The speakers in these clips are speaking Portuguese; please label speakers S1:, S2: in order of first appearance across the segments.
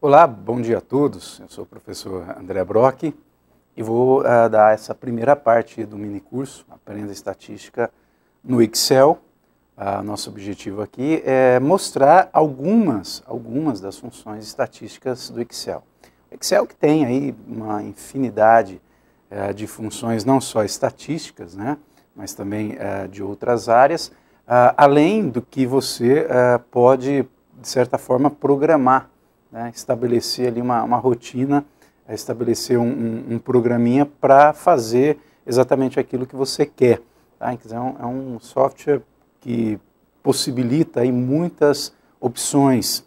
S1: Olá, bom dia a todos. Eu sou o professor André Brock e vou dar essa primeira parte do minicurso Aprenda Estatística no Excel. Nosso objetivo aqui é mostrar algumas das funções estatísticas do Excel. O Excel que tem aí uma infinidade de funções, não só estatísticas, né, mas também de outras áreas, além do que você pode, de certa forma, programar, né, estabelecer ali uma rotina, estabelecer um programinha para fazer exatamente aquilo que você quer. Tá? Então, é um software que possibilita aí muitas opções.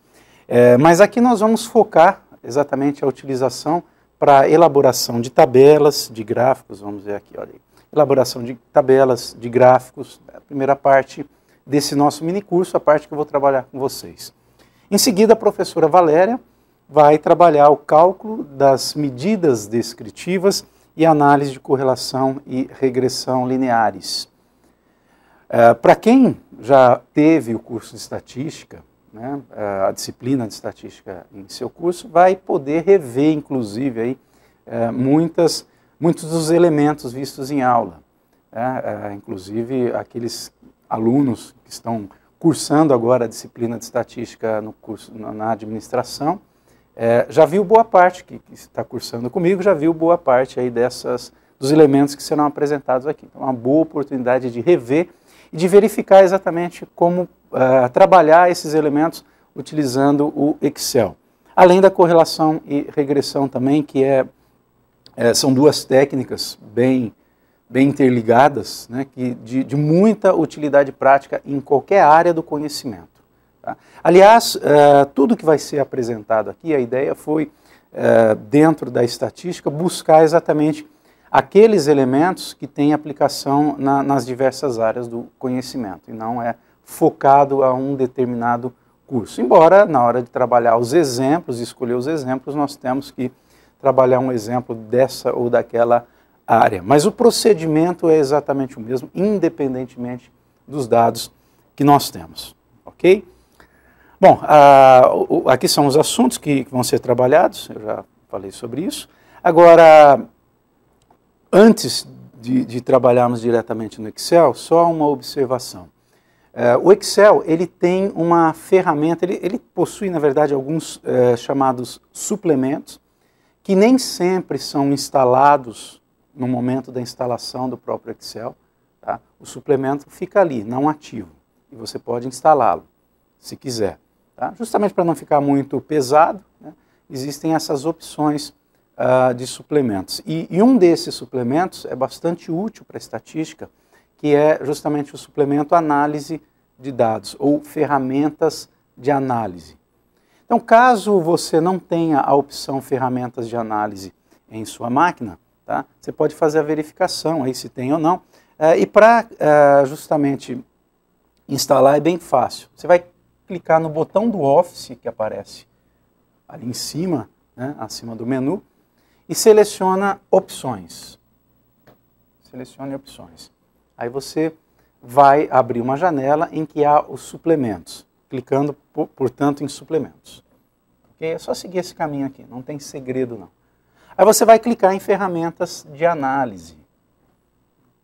S1: Mas aqui nós vamos focar exatamente a utilização para elaboração de tabelas, de gráficos, vamos ver aqui, olha aí. Elaboração de tabelas, de gráficos, a primeira parte desse nosso minicurso, a parte que eu vou trabalhar com vocês. Em seguida, a professora Valéria vai trabalhar o cálculo das medidas descritivas e análise de correlação e regressão lineares. Para quem já teve o curso de estatística, né, a disciplina de estatística em seu curso, vai poder rever, inclusive, aí, muitos dos elementos vistos em aula. Inclusive, aqueles alunos que estão cursando agora a disciplina de estatística no curso, na administração, já viu boa parte, que está cursando comigo, já viu boa parte aí dos elementos que serão apresentados aqui. Então, uma boa oportunidade de rever e de verificar exatamente como trabalhar esses elementos utilizando o Excel. Além da correlação e regressão também, que são duas técnicas bem interligadas, né, de muita utilidade prática em qualquer área do conhecimento. Tá? Aliás, tudo que vai ser apresentado aqui, a ideia foi, dentro da estatística, buscar exatamente aqueles elementos que têm aplicação nas diversas áreas do conhecimento, e não é focado a um determinado curso. Embora, na hora de trabalhar os exemplos, escolher os exemplos, nós temos que trabalhar um exemplo dessa ou daquela área. Mas o procedimento é exatamente o mesmo, independentemente dos dados que nós temos. Ok? Bom, aqui são os assuntos que vão ser trabalhados, eu já falei sobre isso. Agora, antes de trabalharmos diretamente no Excel, só uma observação. O Excel, ele tem uma ferramenta, ele possui, na verdade, alguns chamados suplementos, que nem sempre são instalados no momento da instalação do próprio Excel. Tá? O suplemento fica ali, não ativo, e você pode instalá-lo, se quiser. Tá? Justamente para não ficar muito pesado, né, existem essas opções de suplementos. E um desses suplementos é bastante útil para a estatística, que é justamente o suplemento análise de dados, ou ferramentas de análise. Então, caso você não tenha a opção ferramentas de análise em sua máquina, tá, você pode fazer a verificação aí se tem ou não. E para justamente instalar é bem fácil. Você vai clicar no botão do Office, que aparece ali em cima, né, acima do menu, e seleciona opções. Selecione opções. Aí você vai abrir uma janela em que há os suplementos, clicando, portanto, em suplementos. Okay? É só seguir esse caminho aqui, não tem segredo não. Aí você vai clicar em ferramentas de análise.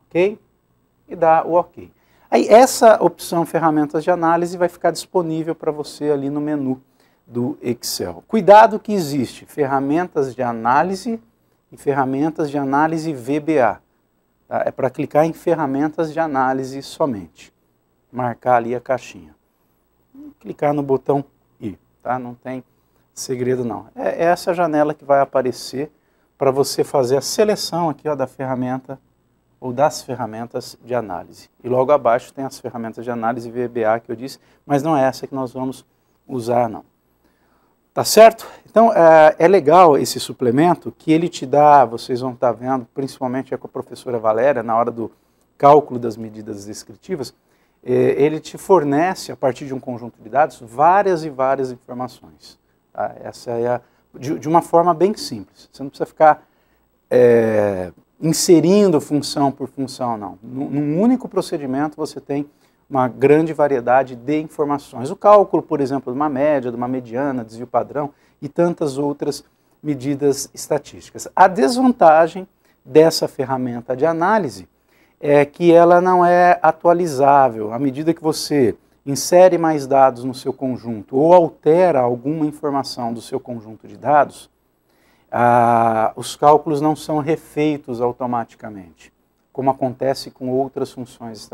S1: Ok? E dá o OK. Aí essa opção ferramentas de análise vai ficar disponível para você ali no menu do Excel. Cuidado que existe ferramentas de análise e ferramentas de análise VBA. Tá? É para clicar em ferramentas de análise somente. Marcar ali a caixinha. E clicar no botão I. Tá? Não tem segredo não. É essa janela que vai aparecer para você fazer a seleção aqui, ó, da ferramenta ou das ferramentas de análise. E logo abaixo tem as ferramentas de análise VBA que eu disse, mas não é essa que nós vamos usar não. Tá certo? Então, é legal esse suplemento que ele te dá, vocês vão estar vendo, principalmente com a professora Valéria, na hora do cálculo das medidas descritivas, ele te fornece, a partir de um conjunto de dados, várias e várias informações. Tá? Essa é de uma forma bem simples. Você não precisa ficar inserindo função por função, não. Num único procedimento você tem uma grande variedade de informações. O cálculo, por exemplo, de uma média, de uma mediana, desvio padrão, e tantas outras medidas estatísticas. A desvantagem dessa ferramenta de análise é que ela não é atualizável. À medida que você insere mais dados no seu conjunto ou altera alguma informação do seu conjunto de dados, os cálculos não são refeitos automaticamente, como acontece com outras funções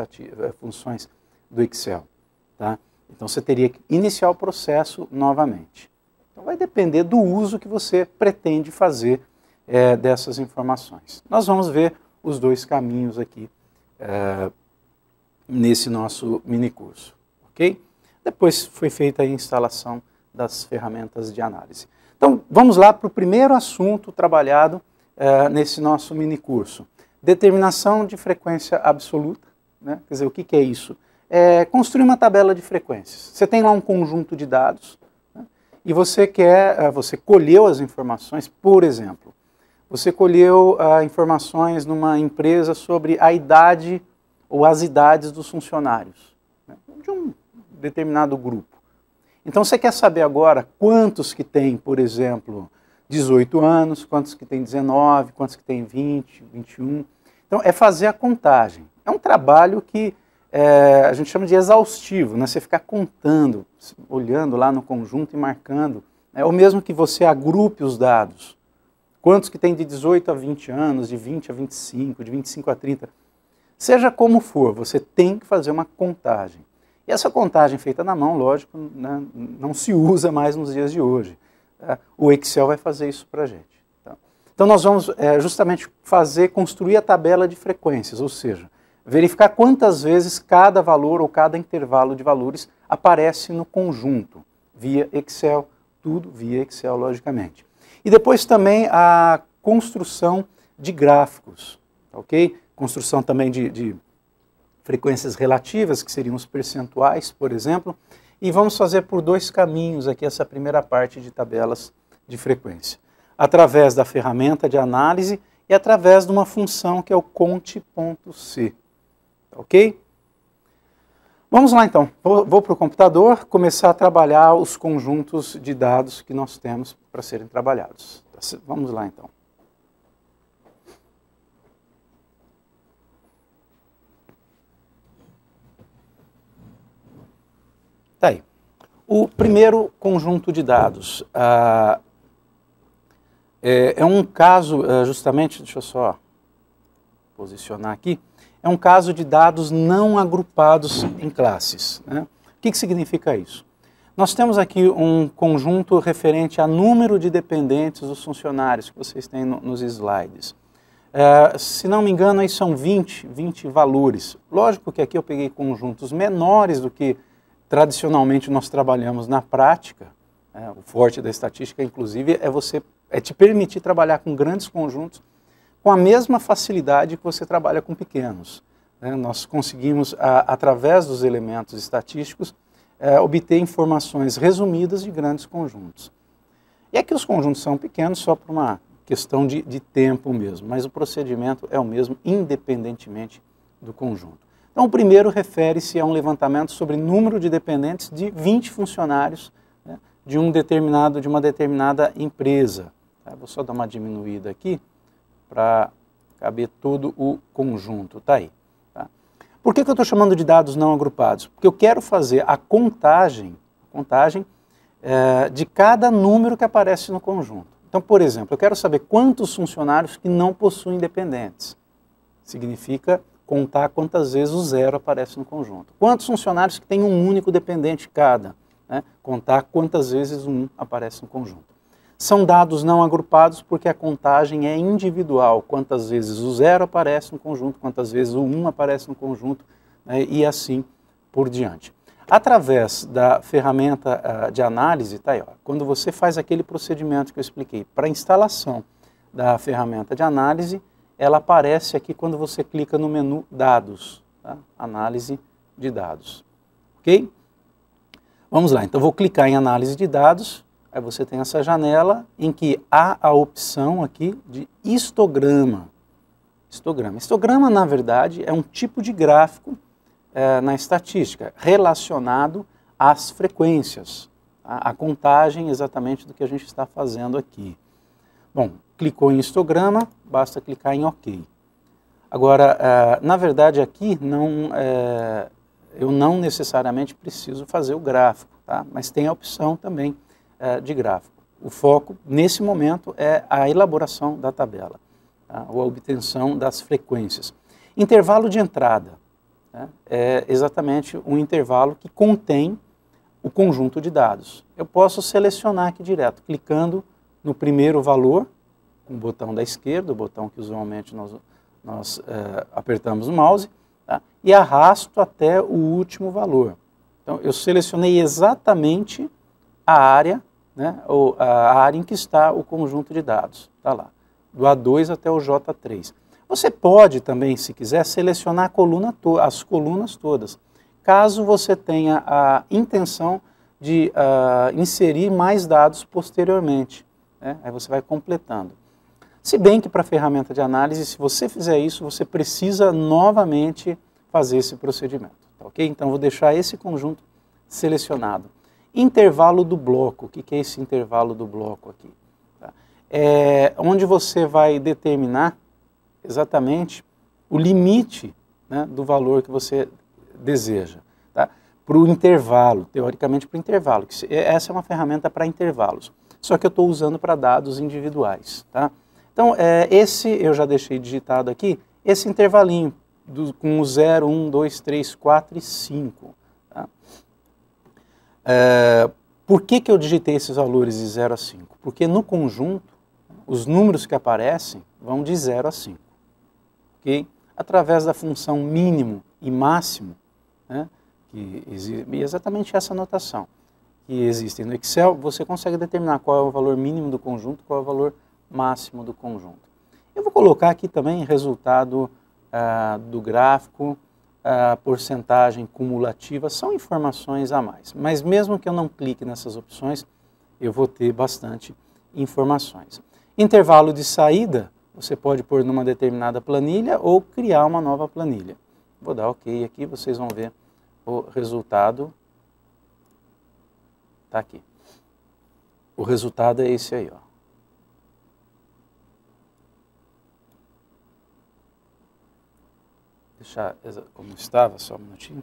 S1: do Excel. Tá? Então você teria que iniciar o processo novamente. Então vai depender do uso que você pretende fazer dessas informações. Nós vamos ver os dois caminhos aqui nesse nosso minicurso. Okay? Depois foi feita a instalação das ferramentas de análise. Então vamos lá para o primeiro assunto trabalhado nesse nosso minicurso. Determinação de frequência absoluta. Né? Quer dizer, o que é isso? É construir uma tabela de frequências. Você tem lá um conjunto de dados, né? E você colheu as informações, por exemplo, você colheu informações numa empresa sobre a idade ou as idades dos funcionários, né, de um determinado grupo. Então você quer saber agora quantos que tem, por exemplo, 18 anos, quantos que tem 19, quantos que tem 20, 21. Então é fazer a contagem. É um trabalho que a gente chama de exaustivo, né? Você ficar contando, olhando lá no conjunto e marcando, né? Ou mesmo que você agrupe os dados. Quantos que tem de 18 a 20 anos, de 20 a 25, de 25 a 30. Seja como for, você tem que fazer uma contagem. E essa contagem feita na mão, lógico, né, não se usa mais nos dias de hoje. Tá? O Excel vai fazer isso para a gente. Tá? Então nós vamos justamente construir a tabela de frequências, ou seja, verificar quantas vezes cada valor ou cada intervalo de valores aparece no conjunto, via Excel, tudo via Excel, logicamente. E depois também a construção de gráficos, ok? Construção também de frequências relativas, que seriam os percentuais, por exemplo, e vamos fazer por dois caminhos aqui essa primeira parte de tabelas de frequência. Através da ferramenta de análise e através de uma função que é o conte.c. Ok? Vamos lá então, vou para o computador começar a trabalhar os conjuntos de dados que nós temos para serem trabalhados. Vamos lá então. Tá aí. O primeiro conjunto de dados é um caso, justamente, deixa eu só posicionar aqui, é um caso de dados não agrupados em classes. Né? O que significa isso? Nós temos aqui um conjunto referente a número de dependentes dos funcionários que vocês têm nos slides. Se não me engano, aí são 20 valores. Lógico que aqui eu peguei conjuntos menores do que tradicionalmente nós trabalhamos na prática. O forte da estatística, inclusive, é te permitir trabalhar com grandes conjuntos com a mesma facilidade que você trabalha com pequenos. Nós conseguimos, através dos elementos estatísticos, obter informações resumidas de grandes conjuntos. E aqui os conjuntos são pequenos só por uma questão de tempo mesmo, mas o procedimento é o mesmo, independentemente do conjunto. Então, o primeiro refere-se a um levantamento sobre número de dependentes de 20 funcionários, né, de uma determinada empresa. Vou só dar uma diminuída aqui para caber todo o conjunto. Tá aí. Tá? Por que eu estou chamando de dados não agrupados? Porque eu quero fazer a contagem de cada número que aparece no conjunto. Então, por exemplo, eu quero saber quantos funcionários que não possuem dependentes. Significa contar quantas vezes o zero aparece no conjunto. Quantos funcionários que têm um único dependente cada. Né? Contar quantas vezes o 1 aparece no conjunto. São dados não agrupados porque a contagem é individual. Quantas vezes o 0 aparece no conjunto, quantas vezes o 1 aparece no conjunto, né, e assim por diante. Através da ferramenta de análise, tá aí, ó, quando você faz aquele procedimento que eu expliquei para a instalação da ferramenta de análise, ela aparece aqui quando você clica no menu Dados, tá? Análise de dados. Ok? Vamos lá, então vou clicar em Análise de dados. Aí você tem essa janela em que há a opção aqui de histograma. Histograma, na verdade, é um tipo de gráfico na estatística relacionado às frequências. a contagem exatamente do que a gente está fazendo aqui. Bom, clicou em histograma, basta clicar em OK. Agora, na verdade aqui eu não necessariamente preciso fazer o gráfico, tá? Mas tem a opção também de gráfico. O foco, nesse momento, é a elaboração da tabela, tá? Ou a obtenção das frequências. Intervalo de entrada, né? É exatamente um intervalo que contém o conjunto de dados. Eu posso selecionar aqui direto, clicando no primeiro valor, com o botão da esquerda, o botão que usualmente nós apertamos no mouse, tá? E arrasto até o último valor. Então, eu selecionei exatamente a área, né, ou a área em que está o conjunto de dados. Está lá, do A2 até o J3. Você pode também, se quiser, selecionar as colunas todas, caso você tenha a intenção de inserir mais dados posteriormente, né? Aí você vai completando. Se bem que para a ferramenta de análise, se você fizer isso, você precisa novamente fazer esse procedimento. Tá, ok? Então, vou deixar esse conjunto selecionado. Intervalo do bloco. O que é esse intervalo do bloco aqui? Tá? É onde você vai determinar exatamente o limite, né, do valor que você deseja. Tá? Para o intervalo, teoricamente para o intervalo. Essa é uma ferramenta para intervalos. Só que eu estou usando para dados individuais. Tá? Então, esse eu já deixei digitado aqui, esse intervalinho com o 0, 1, 2, 3, 4 e 5. Tá? Por que eu digitei esses valores de 0 a 5? Porque no conjunto, os números que aparecem vão de 0 a 5. Okay? Através da função mínimo e máximo, né, e exatamente essa notação que existe no Excel, você consegue determinar qual é o valor mínimo do conjunto, qual é o valor máximo do conjunto. Eu vou colocar aqui também resultado do gráfico, porcentagem cumulativa, são informações a mais. Mas mesmo que eu não clique nessas opções, eu vou ter bastante informações. Intervalo de saída, você pode pôr numa determinada planilha ou criar uma nova planilha. Vou dar OK aqui, vocês vão ver o resultado. Está aqui. O resultado é esse aí, ó. Deixar como estava, só um minutinho.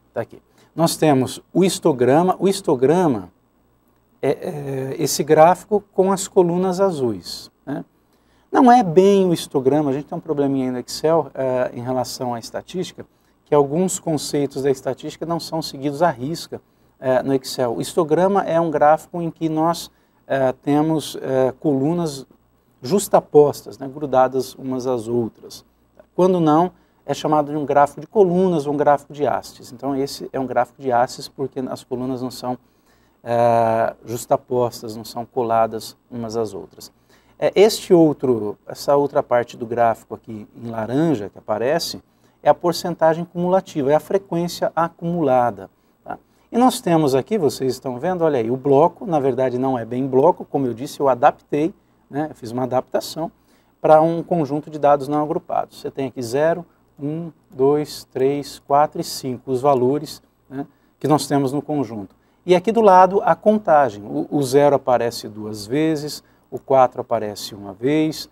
S1: Está aqui. Nós temos o histograma. O histograma é esse gráfico com as colunas azuis, né? Não é bem o histograma, a gente tem um probleminha aí no Excel em relação à estatística, que alguns conceitos da estatística não são seguidos à risca no Excel. O histograma é um gráfico em que nós temos colunas justapostas, né, grudadas umas às outras. Quando não, é chamado de um gráfico de colunas ou um gráfico de hastes. Então, esse é um gráfico de hastes porque as colunas não são justapostas, não são coladas umas às outras. Essa outra parte do gráfico aqui em laranja que aparece é a porcentagem cumulativa, é a frequência acumulada. Tá? E nós temos aqui, vocês estão vendo, olha aí, o bloco, na verdade não é bem bloco, como eu disse, eu adaptei, né, eu fiz uma adaptação para um conjunto de dados não agrupados. Você tem aqui 0, 1, 2, 3, 4 e 5, os valores, né, que nós temos no conjunto. E aqui do lado a contagem, o 0 aparece 2 vezes, o 4 aparece uma vez,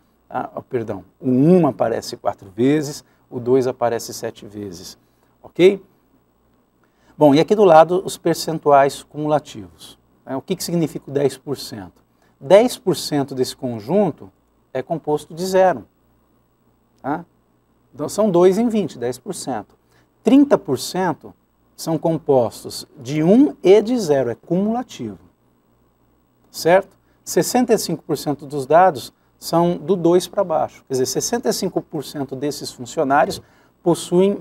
S1: o 1 aparece 4 vezes, o 2 aparece 7 vezes, ok? Bom, e aqui do lado os percentuais cumulativos. O que significa o 10%? 10% desse conjunto é composto de 0. Tá? Então são 2 em 20, 10%. 30% são compostos de 1 e de 0, é cumulativo. Certo? 65% dos dados são do 2 para baixo. Quer dizer, 65% desses funcionários possuem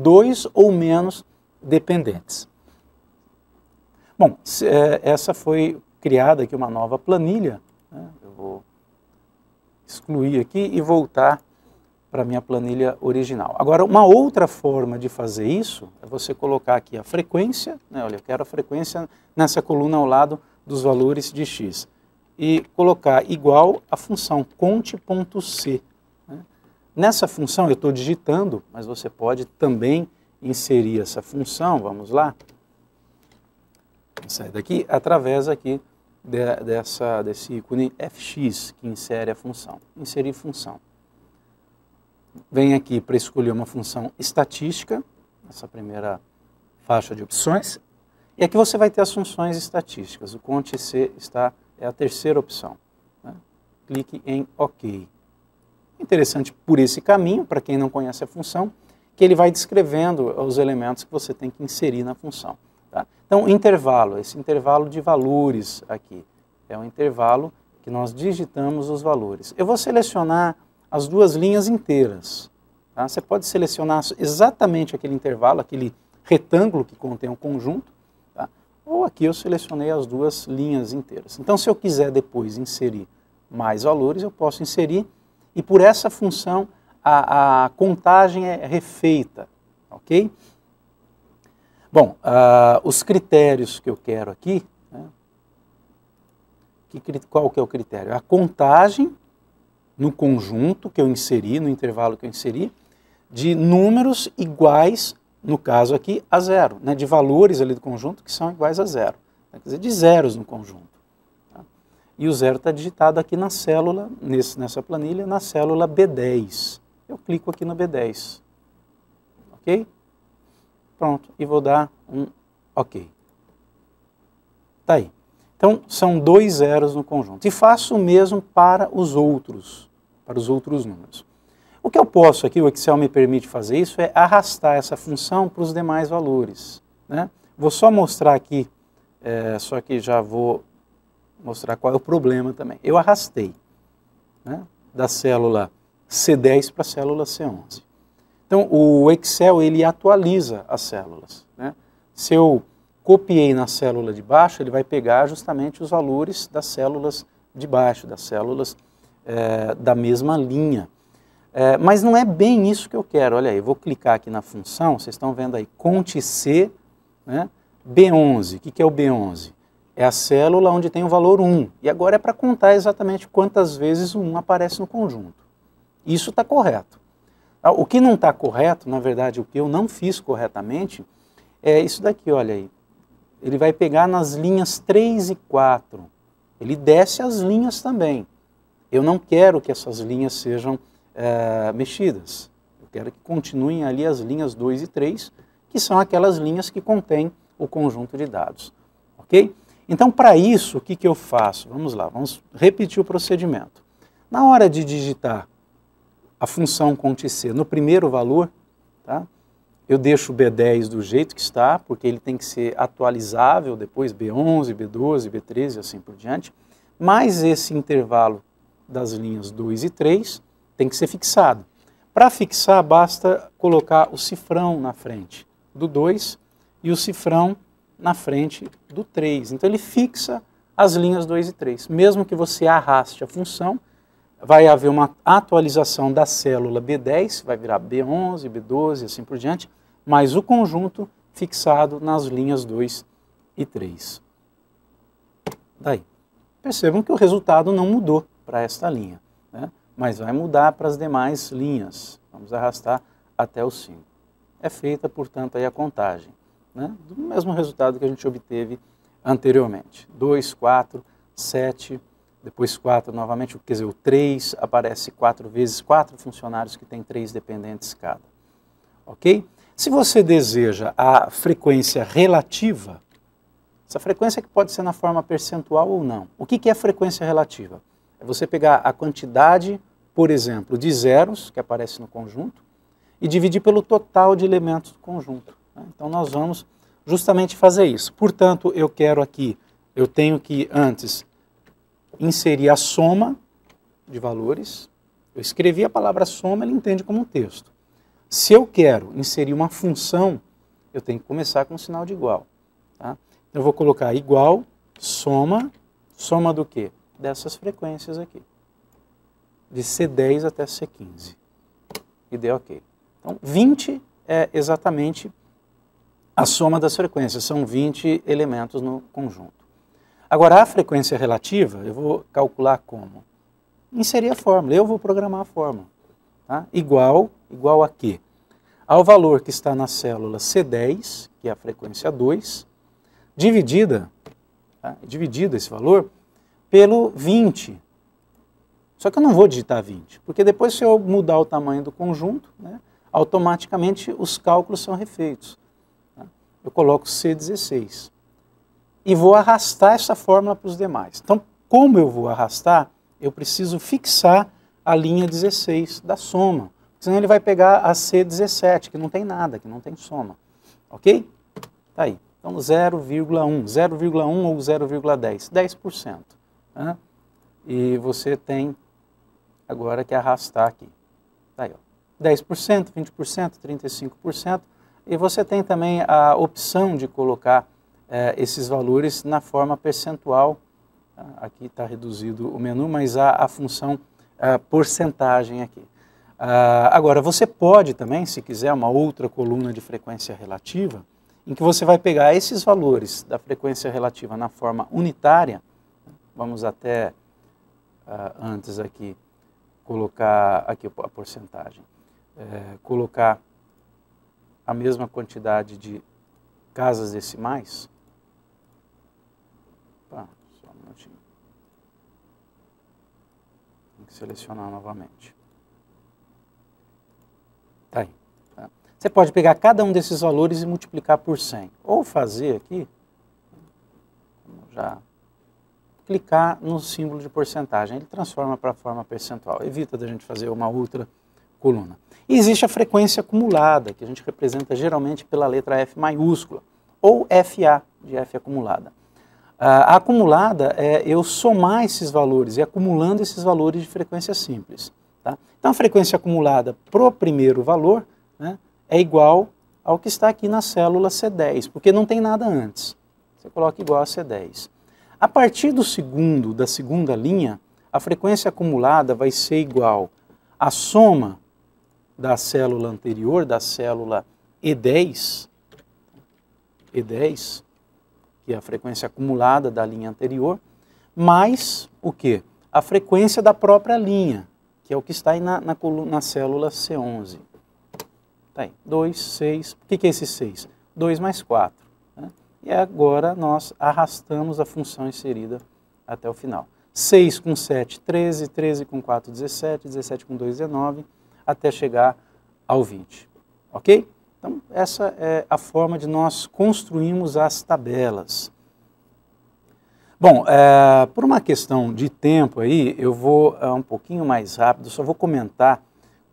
S1: 2 ou menos dependentes. Bom, essa foi criada aqui uma nova planilha, né? Eu vou excluir aqui e voltar para a minha planilha original. Agora, uma outra forma de fazer isso é você colocar aqui a frequência, né? Olha, eu quero a frequência nessa coluna ao lado dos valores de x, e colocar igual a função conte.c. Né? Nessa função eu estou digitando, mas você pode também inserir essa função, vamos lá. sair daqui através aqui desse ícone fx, que insere a função. Inserir função. Vem aqui para escolher uma função estatística, essa primeira faixa de opções, e aqui você vai ter as funções estatísticas. O cont.c é a terceira opção. Né? Clique em OK. Interessante por esse caminho, para quem não conhece a função, que ele vai descrevendo os elementos que você tem que inserir na função. Tá? Então, intervalo, esse intervalo de valores aqui, é um intervalo que nós digitamos os valores. Eu vou selecionar as duas linhas inteiras. Tá? Você pode selecionar exatamente aquele intervalo, aquele retângulo que contém um conjunto, tá? Ou aqui eu selecionei as duas linhas inteiras. Então, se eu quiser depois inserir mais valores, eu posso inserir, e por essa função a contagem é refeita, ok? Bom, os critérios que eu quero aqui, né? Qual que é o critério? A contagem no conjunto que eu inseri, no intervalo que eu inseri, de números iguais, no caso aqui, a zero, né? De valores ali do conjunto que são iguais a zero, quer dizer, de zeros no conjunto. Tá? E o zero está digitado aqui na célula, nessa planilha, na célula B10. Eu clico aqui no B10, ok? Pronto, e vou dar um OK. Tá aí. Então, são 2 zeros no conjunto. E faço o mesmo para os outros números. O que eu posso aqui, o Excel me permite fazer isso, é arrastar essa função para os demais valores. Né? Vou só mostrar aqui, só que já vou mostrar qual é o problema também. Eu arrastei, né, da célula C10 para a célula C11. Então, o Excel, ele atualiza as células. Né? Se eu copiei na célula de baixo, ele vai pegar justamente os valores das células de baixo, das células da mesma linha. Mas não é bem isso que eu quero. Olha aí, eu vou clicar aqui na função, vocês estão vendo aí, cont.c, né? B11. O que é o B11? É a célula onde tem o valor 1. E agora é para contar exatamente quantas vezes o 1 aparece no conjunto. Isso está correto. O que não está correto, na verdade, o que eu não fiz corretamente, é isso daqui, olha aí. Ele vai pegar nas linhas 3 e 4. Ele desce as linhas também. Eu não quero que essas linhas sejam mexidas. Eu quero que continuem ali as linhas 2 e 3, que são aquelas linhas que contêm o conjunto de dados. Ok? Então, para isso, o que eu faço? Vamos lá, vamos repetir o procedimento. Na hora de digitar a função cont.c no primeiro valor, tá? Eu deixo o B10 do jeito que está, porque ele tem que ser atualizável depois, B11, B12, B13 e assim por diante, mas esse intervalo das linhas 2 e 3 tem que ser fixado. Para fixar, basta colocar o cifrão na frente do 2 e o cifrão na frente do 3. Então ele fixa as linhas 2 e 3. Mesmo que você arraste a função, vai haver uma atualização da célula B10, vai virar B11, B12 e assim por diante, mas o conjunto fixado nas linhas 2 e 3. Daí, percebam que o resultado não mudou para esta linha, né? Mas vai mudar para as demais linhas. Vamos arrastar até o 5. É feita, portanto, aí a contagem, né? Do mesmo resultado que a gente obteve anteriormente. 2, 4, 7... Depois 4 novamente, quer dizer, o 3 aparece 4 vezes, 4 funcionários que têm 3 dependentes cada. Ok? Se você deseja a frequência relativa, essa frequência que pode ser na forma percentual ou não. O que é frequência relativa? É você pegar a quantidade, por exemplo, de zeros que aparece no conjunto e dividir pelo total de elementos do conjunto. Então nós vamos justamente fazer isso. Portanto, eu quero aqui, eu tenho que antes inserir a soma de valores. Eu escrevi a palavra soma, ele entende como um texto. Se eu quero inserir uma função, eu tenho que começar com um sinal de igual. Tá? Então eu vou colocar igual, soma, soma do quê? Dessas frequências aqui. De C10 até C15. E dê OK. Então 20 é exatamente a soma das frequências, são 20 elementos no conjunto. Agora, a frequência relativa, eu vou calcular como? Inserir a fórmula, eu vou programar a fórmula. Tá? Igual a quê? Ao valor que está na célula C10, que é a frequência 2, dividida tá? Dividido esse valor pelo 20. Só que eu não vou digitar 20, porque depois se eu mudar o tamanho do conjunto, né, automaticamente os cálculos são refeitos. Tá? Eu coloco C16 e vou arrastar essa fórmula para os demais. Então, como eu vou arrastar, eu preciso fixar a linha 16 da soma, senão ele vai pegar a C17, que não tem nada, que não tem soma. Ok? Tá aí. Então, 0,1. 0,1 ou 0,10? 10%. Né? E você tem agora que arrastar aqui. Tá aí, ó. 10%, 20%, 35%. E você tem também a opção de colocar esses valores na forma percentual. Aqui está reduzido o menu, mas há a função porcentagem aqui. Agora, você pode também, se quiser, uma outra coluna de frequência relativa, em que você vai pegar esses valores da frequência relativa na forma unitária. Vamos até antes aqui colocar aqui a porcentagem, colocar a mesma quantidade de casas decimais. Só um minutinho. Tem que selecionar novamente. Tá aí. Tá? Você pode pegar cada um desses valores e multiplicar por 100. Ou fazer aqui, já clicar no símbolo de porcentagem, ele transforma para a forma percentual, evita da gente fazer uma outra coluna. E existe a frequência acumulada, que a gente representa geralmente pela letra F maiúscula, ou FA, de F acumulada. A acumulada é eu somar esses valores e acumulando esses valores de frequência simples. Tá? Então a frequência acumulada para o primeiro valor, né, é igual ao que está aqui na célula C10, porque não tem nada antes. Você coloca igual a C10. A partir da segunda linha, a frequência acumulada vai ser igual à soma da célula anterior, da célula E10, que é a frequência acumulada da linha anterior, mais o quê? A frequência da própria linha, que é o que está aí na célula C11. Tá aí, 2, 6, o que é esse 6? 2 mais 4. Né? E agora nós arrastamos a função inserida até o final. 6 com 7, 13, 13 com 4, 17, 17 com 2, 19, até chegar ao 20. Ok? Então, essa é a forma de nós construirmos as tabelas. Bom, por uma questão de tempo aí, eu vou um pouquinho mais rápido, só vou comentar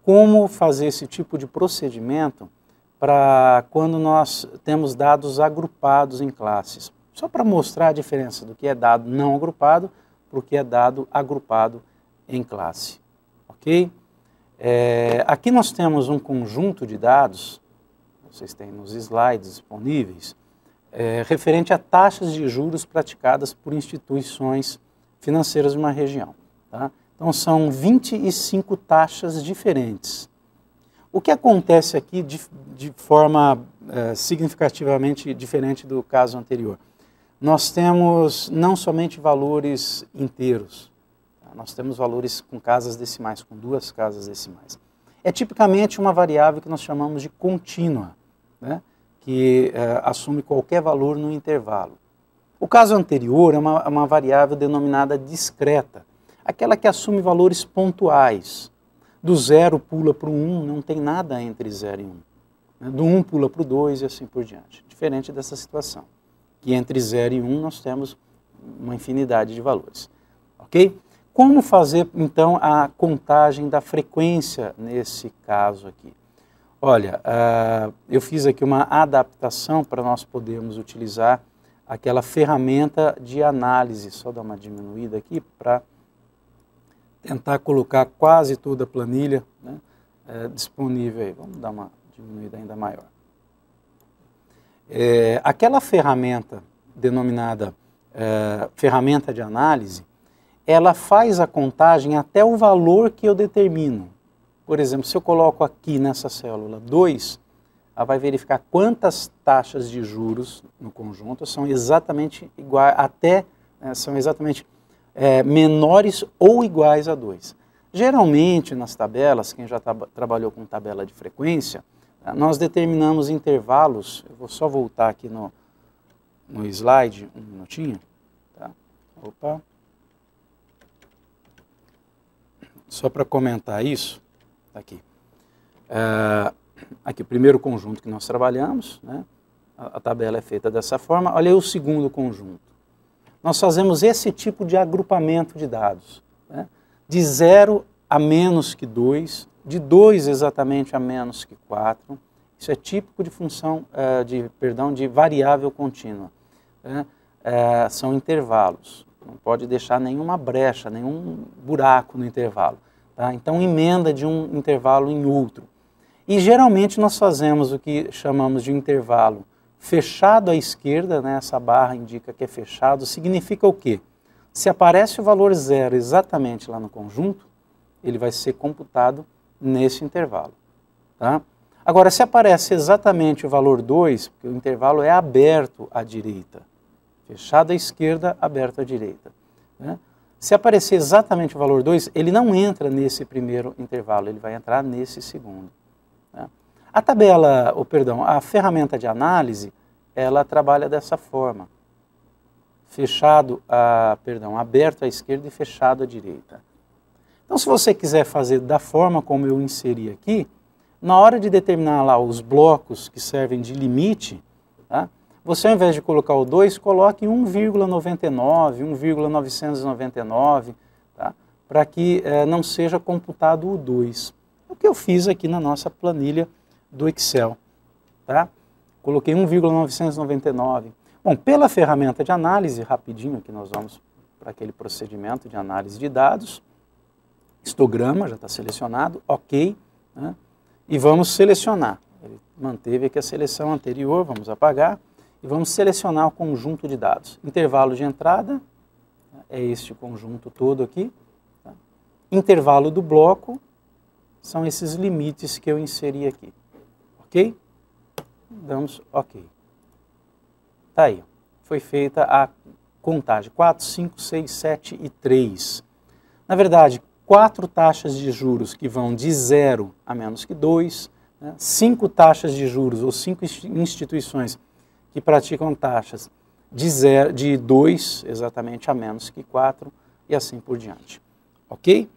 S1: como fazer esse tipo de procedimento para quando nós temos dados agrupados em classes. Só para mostrar a diferença do que é dado não agrupado para o que é dado agrupado em classe. Ok? Aqui nós temos um conjunto de dados, vocês têm nos slides disponíveis, referente a taxas de juros praticadas por instituições financeiras de uma região. Tá? Então são 25 taxas diferentes. O que acontece aqui de forma significativamente diferente do caso anterior? Nós temos não somente valores inteiros, tá? Nós temos valores com casas decimais, com 2 casas decimais. É tipicamente uma variável que nós chamamos de contínua, né? Que assume qualquer valor no intervalo. O caso anterior é uma variável denominada discreta, aquela que assume valores pontuais. Do 0 pula para o 1, não tem nada entre 0 e 1. Né? Do 1 pula para o 2 e assim por diante. Diferente dessa situação, que entre 0 e 1 nós temos uma infinidade de valores. Ok? Como fazer, então, a contagem da frequência nesse caso aqui? Olha, eu fiz aqui uma adaptação para nós podermos utilizar aquela ferramenta de análise. Só dar uma diminuída aqui para tentar colocar quase toda a planilha, né, disponível aí. Vamos dar uma diminuída ainda maior. Aquela ferramenta denominada ferramenta de análise, ela faz a contagem até o valor que eu determino. Por exemplo, se eu coloco aqui nessa célula 2, ela vai verificar quantas taxas de juros no conjunto são exatamente iguais, são exatamente menores ou iguais a 2. Geralmente nas tabelas, quem já trabalhou com tabela de frequência, nós determinamos intervalos. Eu vou só voltar aqui no slide, um minutinho. Opa. Só para comentar isso, aqui. Aqui o primeiro conjunto que nós trabalhamos, né? A tabela é feita dessa forma. Olha aí o segundo conjunto. Nós fazemos esse tipo de agrupamento de dados, né? De 0 a menos que 2, de 2 exatamente a menos que 4. Isso é típico de função, de variável contínua, né? São intervalos. Não pode deixar nenhuma brecha, nenhum buraco no intervalo. Tá? Então, emenda de um intervalo em outro. E, geralmente, nós fazemos o que chamamos de intervalo fechado à esquerda, né? Essa barra indica que é fechado. Significa o quê? Se aparece o valor 0 exatamente lá no conjunto, ele vai ser computado nesse intervalo. Tá? Agora, se aparece exatamente o valor 2, porque o intervalo é aberto à direita, fechado à esquerda, aberto à direita, né? Se aparecer exatamente o valor 2, ele não entra nesse primeiro intervalo, ele vai entrar nesse segundo, né? A tabela, a ferramenta de análise, ela trabalha dessa forma. Aberto à esquerda e fechado à direita. Então, se você quiser fazer da forma como eu inseri aqui, na hora de determinar lá os blocos que servem de limite, tá? Você, ao invés de colocar o 2, coloque 1,99, 1,999, tá? Para que não seja computado o 2. O que eu fiz aqui na nossa planilha do Excel. Tá? Coloquei 1,999. Bom, pela ferramenta de análise, rapidinho aqui nós vamos para aquele procedimento de análise de dados. Histograma já está selecionado, ok, né? E vamos selecionar. Ele manteve aqui a seleção anterior, vamos apagar. E vamos selecionar o conjunto de dados. Intervalo de entrada, é este conjunto todo aqui. Tá? Intervalo do bloco, são esses limites que eu inseri aqui. Ok? Damos ok. Tá aí. Foi feita a contagem. 4, 5, 6, 7 e 3. Na verdade, 4 taxas de juros que vão de 0 a menos que 2. Né? 5 taxas de juros, ou 5 instituições que praticam taxas de 2 exatamente a menos que 4 e assim por diante. Ok?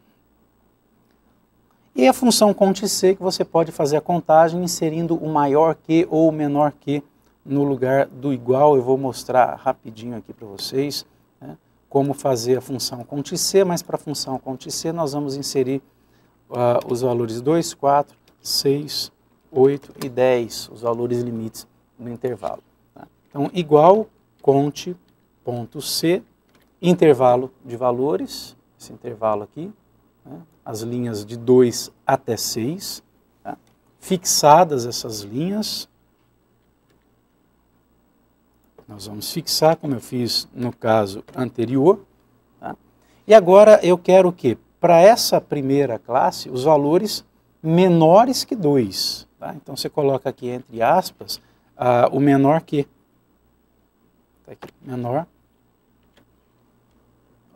S1: E a função CONT+C, que você pode fazer a contagem inserindo o maior que ou o menor que no lugar do igual. Eu vou mostrar rapidinho aqui para vocês, né, como fazer a função CONT+C, mas para a função CONT+C nós vamos inserir os valores 2, 4, 6, 8 e 10, os valores limites do intervalo. Então, igual cont.c, intervalo de valores, esse intervalo aqui, né, as linhas de 2 até 6, tá, fixadas essas linhas, nós vamos fixar, como eu fiz no caso anterior, tá, e agora eu quero o quê? Para essa primeira classe, os valores menores que 2, tá? Então, você coloca aqui entre aspas o menor que. Aqui, menor,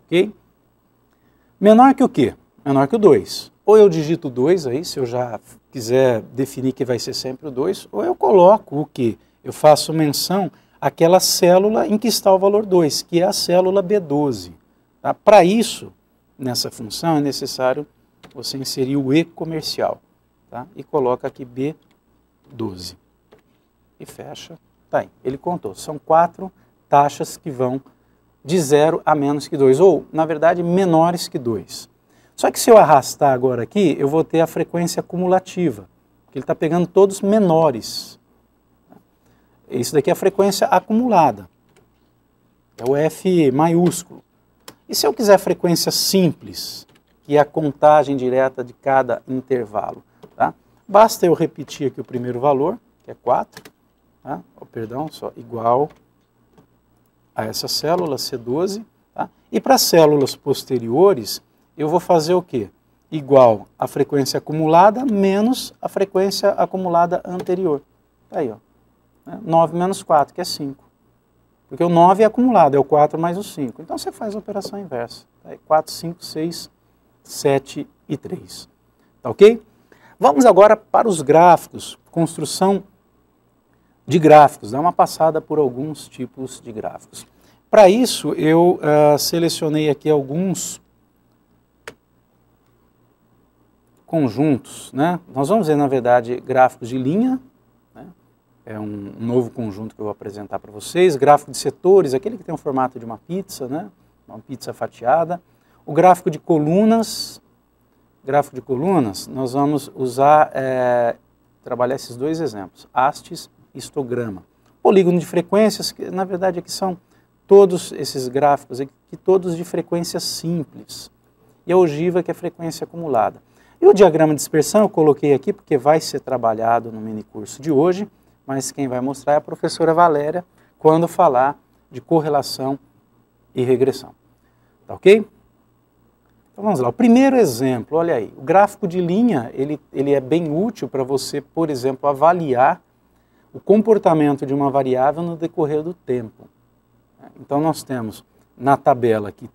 S1: ok? Menor que o quê? Menor que o 2. Ou eu digito 2 aí, se eu já quiser definir que vai ser sempre o 2, ou eu coloco o quê? Eu faço menção àquela célula em que está o valor 2, que é a célula B12. Tá? Para isso, nessa função, é necessário você inserir o E comercial. Tá? E coloca aqui B12. E fecha. Tá aí, ele contou. São 4 taxas que vão de 0 a menos que 2, ou, na verdade, menores que 2. Só que se eu arrastar agora aqui, eu vou ter a frequência cumulativa, porque ele está pegando todos menores. Isso daqui é a frequência acumulada, é o F maiúsculo. E se eu quiser frequência simples, que é a contagem direta de cada intervalo, tá? Basta eu repetir aqui o primeiro valor, que é 4, tá? Igual a essa célula, C12, tá? E para células posteriores, eu vou fazer o quê? Igual a frequência acumulada menos a frequência acumulada anterior. Tá aí, ó. 9 menos 4, que é 5. Porque o 9 é acumulado, é o 4 mais o 5. Então você faz a operação inversa. Tá aí, 4, 5, 6, 7 e 3. Tá ok? Vamos agora para os gráficos. Construção de gráficos. Dá uma passada por alguns tipos de gráficos. Para isso, eu selecionei aqui alguns conjuntos, né? Nós vamos ver, na verdade, gráficos de linha, né? É um novo conjunto que eu vou apresentar para vocês. Gráfico de setores, aquele que tem o formato de uma pizza, né? Uma pizza fatiada. O gráfico de colunas, nós vamos usar, trabalhar esses dois exemplos, hastes e histograma. Polígono de frequências, que na verdade aqui são todos esses gráficos, aqui, todos de frequência simples. E a ogiva, que é frequência acumulada. E o diagrama de dispersão eu coloquei aqui porque vai ser trabalhado no minicurso de hoje, mas quem vai mostrar é a professora Valéria quando falar de correlação e regressão. Tá ok? Então vamos lá. O primeiro exemplo, olha aí, o gráfico de linha, ele é bem útil para você, por exemplo, avaliar o comportamento de uma variável no decorrer do tempo. Então nós temos na tabela aqui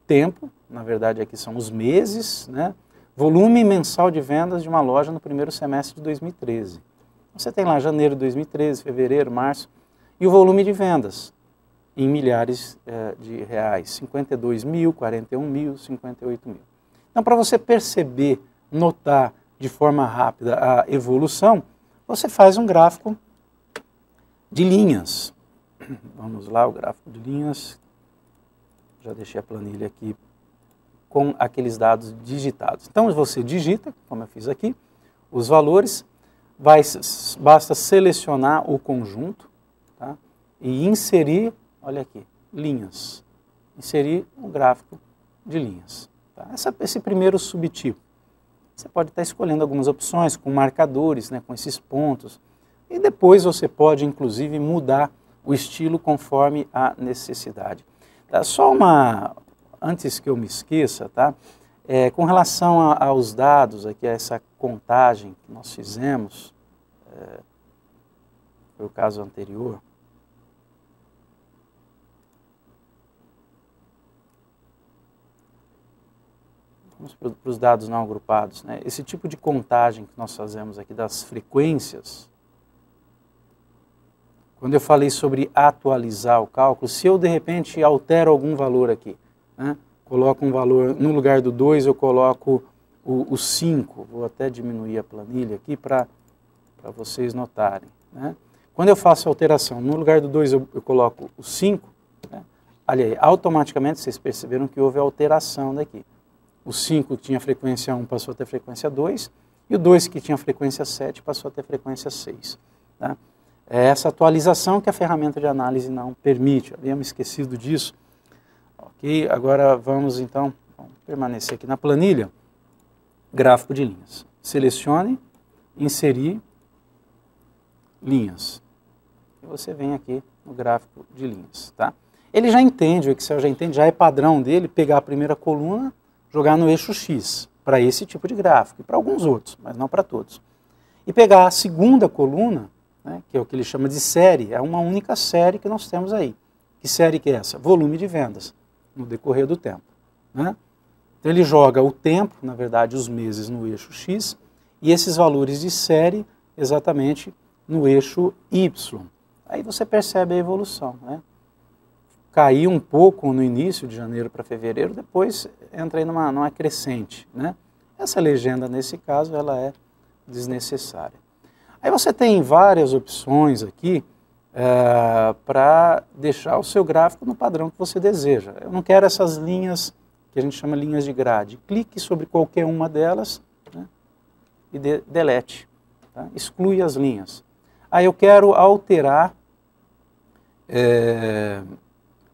S1: tempo, na verdade aqui são os meses, né? Volume mensal de vendas de uma loja no primeiro semestre de 2013. Você tem lá janeiro de 2013, fevereiro, março, e o volume de vendas em milhares de reais, 52 mil, 41 mil, 58 mil. Então, para você perceber, notar de forma rápida a evolução, você faz um gráfico de linhas. Vamos lá, o gráfico de linhas. Já deixei a planilha aqui com aqueles dados digitados. Então você digita, como eu fiz aqui, os valores, basta selecionar o conjunto, tá? E inserir, olha aqui, linhas. Inserir um gráfico de linhas. Tá? Esse primeiro subtipo. Você pode estar escolhendo algumas opções com marcadores, né, com esses pontos. E depois você pode, inclusive, mudar o estilo conforme a necessidade. Tá? Só antes que eu me esqueça, tá? Com relação aos dados, aqui, a essa contagem que nós fizemos, foi o caso anterior. Vamos para os dados não agrupados, né? Esse tipo de contagem que nós fazemos aqui das frequências, quando eu falei sobre atualizar o cálculo, se eu de repente altero algum valor aqui, né? Coloco um valor, no lugar do 2 eu coloco o 5, vou até diminuir a planilha aqui para vocês notarem, né? Quando eu faço a alteração, no lugar do 2 eu coloco o 5, né? Aliás, automaticamente vocês perceberam que houve alteração daqui. O 5 que tinha frequência 1 passou a ter frequência 2, e o 2 que tinha frequência 7 passou a ter frequência 6. Tá? É essa atualização que a ferramenta de análise não permite, eu havia me esquecido disso. Ok, agora vamos então permanecer aqui na planilha, gráfico de linhas. Selecione, inserir linhas. E você vem aqui no gráfico de linhas. Tá? Ele já entende, o Excel já entende, já é padrão dele pegar a primeira coluna, jogar no eixo X, para esse tipo de gráfico, e para alguns outros, mas não para todos. E pegar a segunda coluna, né, que é o que ele chama de série, é uma única série que nós temos aí. Que série que é essa? Volume de vendas, no decorrer do tempo. Né? Então ele joga o tempo, na verdade os meses no eixo X, e esses valores de série exatamente no eixo Y. Aí você percebe a evolução, né? Caiu um pouco no início de janeiro para fevereiro, depois entra aí numa crescente, né? Essa legenda, nesse caso, ela é desnecessária. Aí você tem várias opções aqui para deixar o seu gráfico no padrão que você deseja. Eu não quero essas linhas, que a gente chama linhas de grade. Clique sobre qualquer uma delas, né, e delete. Tá? Exclui as linhas. Aí eu quero alterar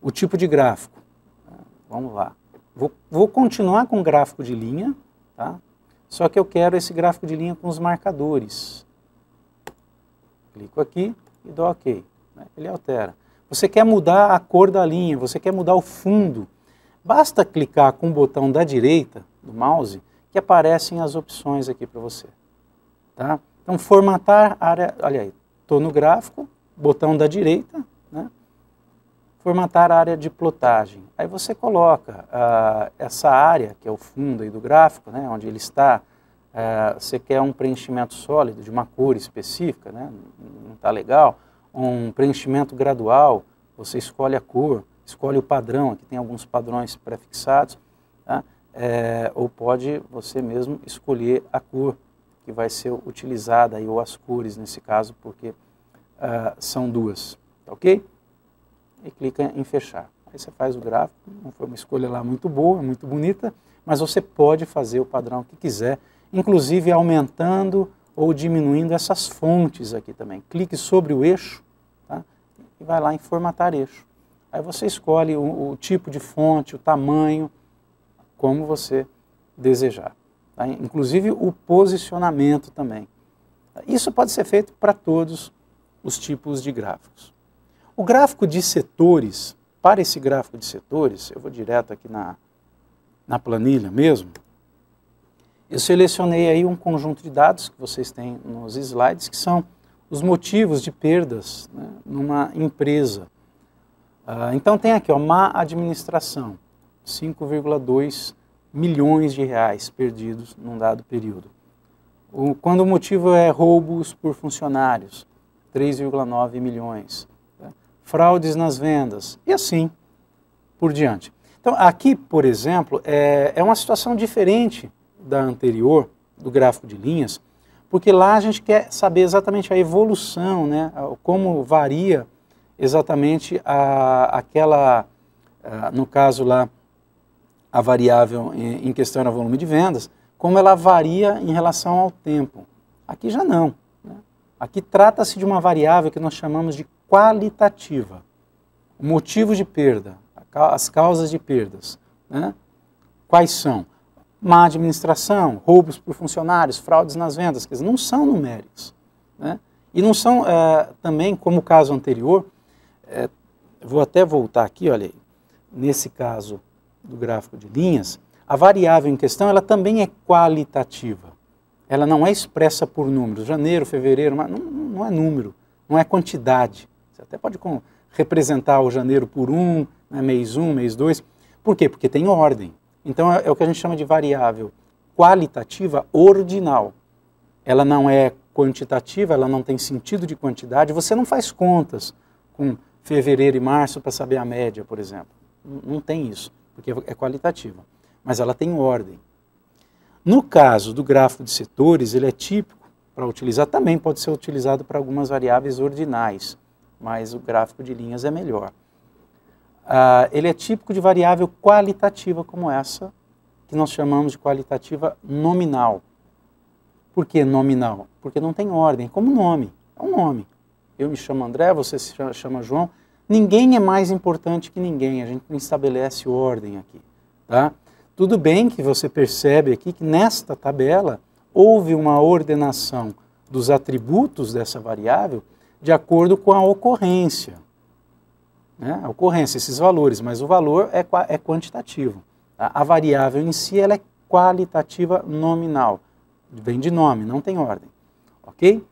S1: o tipo de gráfico. Vamos lá. Vou continuar com o gráfico de linha, tá? Só que eu quero esse gráfico de linha com os marcadores. Clico aqui e dou OK. Ele altera. Você quer mudar a cor da linha, você quer mudar o fundo. Basta clicar com o botão da direita do mouse que aparecem as opções aqui para você. Tá? Então, formatar área... Olha aí, estou no gráfico, botão da direita, né? Formatar a área de plotagem. Aí você coloca essa área, que é o fundo aí do gráfico, né, onde ele está, você quer um preenchimento sólido de uma cor específica, né, não está legal, um preenchimento gradual, você escolhe a cor, escolhe o padrão, aqui tem alguns padrões prefixados, tá? Ou pode você mesmo escolher a cor que vai ser utilizada, aí, ou as cores nesse caso, porque são duas, tá ok? E clica em fechar. Aí você faz o gráfico, não foi uma escolha lá muito boa, muito bonita, mas você pode fazer o padrão que quiser, inclusive aumentando ou diminuindo essas fontes aqui também. Clique sobre o eixo, tá? E vai lá em formatar eixo. Aí você escolhe o tipo de fonte, o tamanho, como você desejar. Tá? Inclusive o posicionamento também. Isso pode ser feito para todos os tipos de gráficos. O gráfico de setores, para esse gráfico de setores, eu vou direto aqui na planilha mesmo, eu selecionei aí um conjunto de dados que vocês têm nos slides, que são os motivos de perdas, né, numa empresa. Então tem aqui, ó, má administração, 5,2 milhões de reais perdidos num dado período. Quando o motivo é roubos por funcionários, 3,9 milhões. Tá? Fraudes nas vendas, e assim por diante. Então aqui, por exemplo, é uma situação diferente da anterior, do gráfico de linhas, porque lá a gente quer saber exatamente a evolução, né, como varia exatamente no caso lá, a variável em questão era volume de vendas, como ela varia em relação ao tempo. Aqui já não. Né? Aqui trata-se de uma variável que nós chamamos de qualitativa. O motivo de perda, as causas de perdas. Né? Quais são? Má administração, roubos por funcionários, fraudes nas vendas, quer dizer, não são numéricos. Né? E não são também, como o caso anterior, vou até voltar aqui, olha aí, nesse caso do gráfico de linhas, a variável em questão ela também é qualitativa. Ela não é expressa por números. Janeiro, fevereiro, não é número, não é quantidade. Você até pode representar o janeiro por né, mês 1, mês 2. Por quê? Porque tem ordem. Então é o que a gente chama de variável qualitativa ordinal. Ela não é quantitativa, ela não tem sentido de quantidade. Você não faz contas com fevereiro e março para saber a média, por exemplo. Não tem isso, porque é qualitativa. Mas ela tem ordem. No caso do gráfico de setores, ele é típico para utilizar, também pode ser utilizado para algumas variáveis ordinais, mas o gráfico de linhas é melhor. Ele é típico de variável qualitativa como essa, que nós chamamos de qualitativa nominal. Por que nominal? Porque não tem ordem, como nome, é um nome. Eu me chamo André, você se chama João, ninguém é mais importante que ninguém, a gente não estabelece ordem aqui. Tá? Tudo bem que você percebe aqui que nesta tabela houve uma ordenação dos atributos dessa variável de acordo com a ocorrência. Né? A ocorrência, esses valores, mas o valor é quantitativo. Tá? A variável em si ela é qualitativa nominal. Vem de nome, não tem ordem. Ok?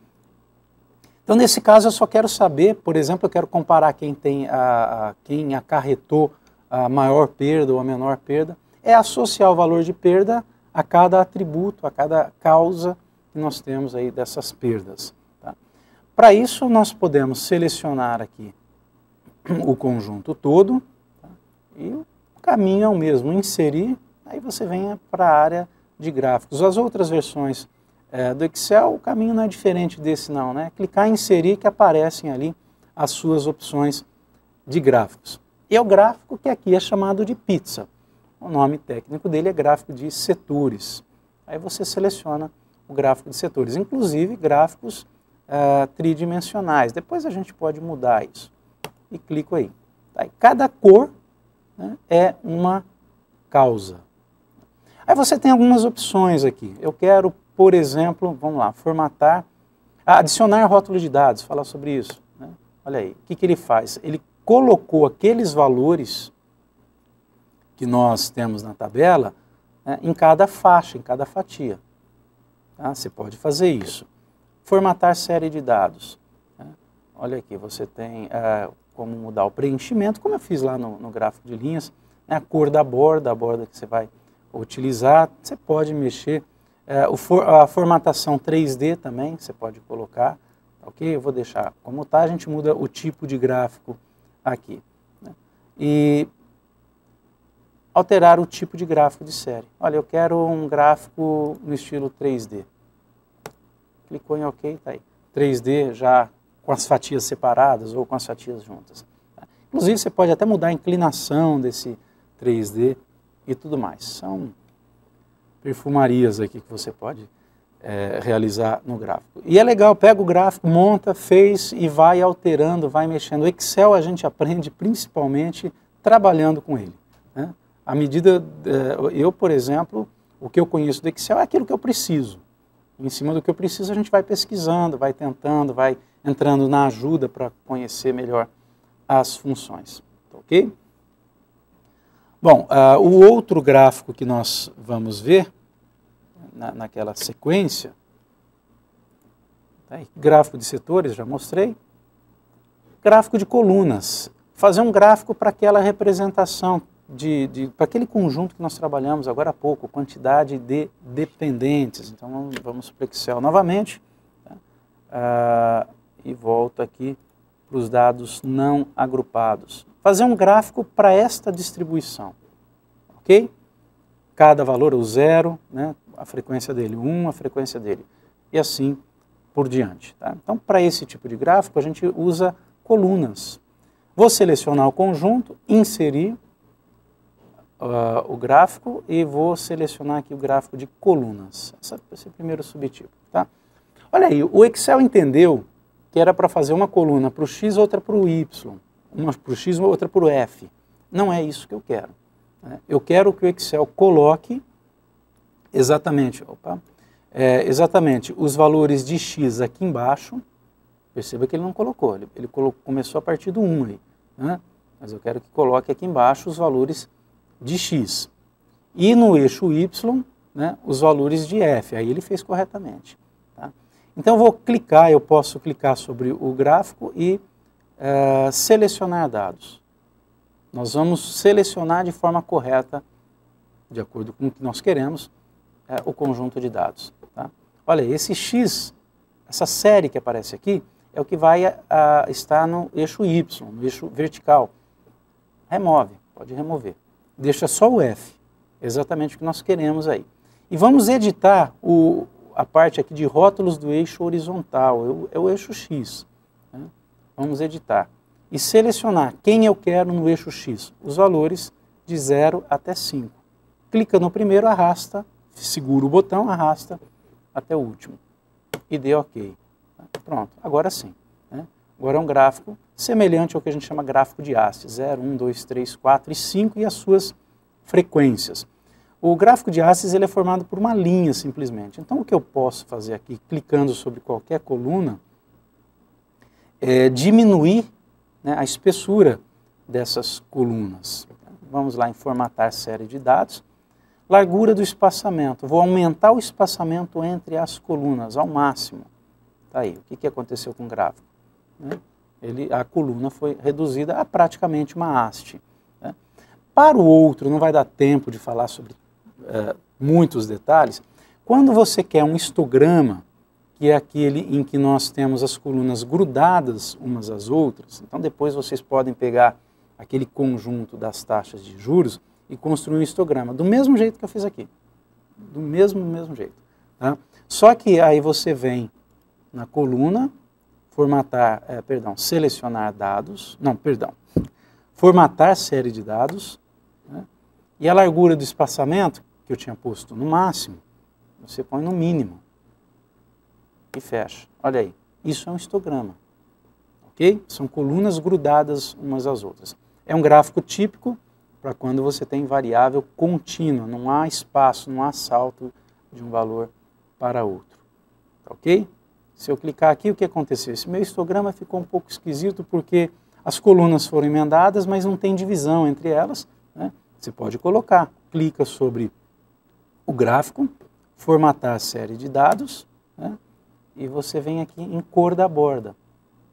S1: Então, nesse caso, eu só quero saber, por exemplo, eu quero comparar quem acarretou a maior perda ou a menor perda, é associar o valor de perda a cada atributo, a cada causa que nós temos aí dessas perdas. Tá? Para isso, nós podemos selecionar aqui o conjunto todo, tá? E o caminho é o mesmo, inserir, aí você vem para a área de gráficos. As outras versões do Excel, o caminho não é diferente desse não, né? Clicar em inserir que aparecem ali as suas opções de gráficos. E é o gráfico que aqui é chamado de pizza. O nome técnico dele é gráfico de setores. Aí você seleciona o gráfico de setores, inclusive gráficos tridimensionais. Depois a gente pode mudar isso. E clico aí. Tá? E cada cor, né, é uma causa. Aí você tem algumas opções aqui. Eu quero, por exemplo, vamos lá, formatar, adicionar rótulo de dados, falar sobre isso. Né? Olha aí, o que ele faz? Ele colocou aqueles valores que nós temos na tabela, né, em cada faixa, em cada fatia. Tá? Você pode fazer isso. Formatar série de dados. Né? Olha aqui, você tem como mudar o preenchimento, como eu fiz lá no gráfico de linhas, né, a cor da borda que você vai utilizar. Você pode mexer, a formatação 3D também, você pode colocar. Ok? Eu vou deixar como está, a gente muda o tipo de gráfico aqui. Né? e alterar o tipo de gráfico de série. Olha, eu quero um gráfico no estilo 3D. Clicou em OK, está aí. 3D já com as fatias separadas ou com as fatias juntas. Inclusive, você pode até mudar a inclinação desse 3D e tudo mais. São perfumarias aqui que você pode realizar no gráfico. E é legal, pega o gráfico, monta, fez e vai alterando, vai mexendo. O Excel a gente aprende principalmente trabalhando com ele, né? À medida, eu, por exemplo, o que eu conheço do Excel é aquilo que eu preciso. Em cima do que eu preciso, a gente vai pesquisando, vai tentando, vai entrando na ajuda para conhecer melhor as funções. Ok? Bom, o outro gráfico que nós vamos ver, naquela sequência, tá aí, gráfico de setores, já mostrei, gráfico de colunas. Fazer um gráfico para aquela representação, para aquele conjunto que nós trabalhamos agora há pouco, quantidade de dependentes. Então vamos para o Excel novamente, tá? E volto aqui para os dados não agrupados. Fazer um gráfico para esta distribuição, ok? Cada valor, o 0, né? A frequência dele, 1, a frequência dele, e assim por diante. Tá? Então, para esse tipo de gráfico, a gente usa colunas. Vou selecionar o conjunto, inserir o gráfico e vou selecionar aqui o gráfico de colunas. Esse é o primeiro subtipo. Tá? Olha aí, o Excel entendeu que era para fazer uma coluna para o X, outra para o Y, uma para o X, outra para o F. Não é isso que eu quero, né? Eu quero que o Excel coloque exatamente os valores de X aqui embaixo. Perceba que ele não colocou, ele começou a partir do 1 aí, né? Mas eu quero que coloque aqui embaixo os valores de X. E no eixo Y, né, os valores de F. Aí ele fez corretamente. Tá? Então eu vou clicar, eu posso clicar sobre o gráfico e selecionar dados. Nós vamos selecionar de forma correta, de acordo com o que nós queremos, o conjunto de dados. Tá? Olha, esse X, essa série que aparece aqui, é o que vai estar no eixo Y, no eixo vertical. Remove, pode remover. Deixa só o F, exatamente o que nós queremos aí. E vamos editar a parte aqui de rótulos do eixo horizontal, é o eixo X. Né? Vamos editar. E selecionar quem eu quero no eixo X, os valores de 0 até 5. Clica no primeiro, arrasta, segura o botão, arrasta até o último. E dê OK. Pronto, agora sim. Né? Agora é um gráfico semelhante ao que a gente chama gráfico de haste. 0, 1, 2, 3, 4 e 5 e as suas frequências. O gráfico de hastes ele é formado por uma linha simplesmente. Então o que eu posso fazer aqui, clicando sobre qualquer coluna, é diminuir, né, a espessura dessas colunas. Vamos lá em formatar série de dados. Largura do espaçamento. Vou aumentar o espaçamento entre as colunas ao máximo. Tá aí. O que aconteceu com o gráfico? Né? A coluna foi reduzida a praticamente uma haste. Né? Para o outro, não vai dar tempo de falar sobre muitos detalhes. Quando você quer um histograma, que é aquele em que nós temos as colunas grudadas umas às outras, então depois vocês podem pegar aquele conjunto das taxas de juros e construir um histograma, do mesmo jeito que eu fiz aqui. Do mesmo jeito. Tá? Só que aí você vem na coluna, selecionar dados, formatar série de dados, né? E a largura do espaçamento, que eu tinha posto no máximo, você põe no mínimo e fecha. Olha aí, isso é um histograma, ok? São colunas grudadas umas às outras. É um gráfico típico para quando você tem variável contínua, não há espaço, não há salto de um valor para outro, ok? Se eu clicar aqui, o que aconteceu? Esse meu histograma ficou um pouco esquisito porque as colunas foram emendadas, mas não tem divisão entre elas, né? Você pode colocar, clica sobre o gráfico, formatar a série de dados, né? E você vem aqui em cor da borda.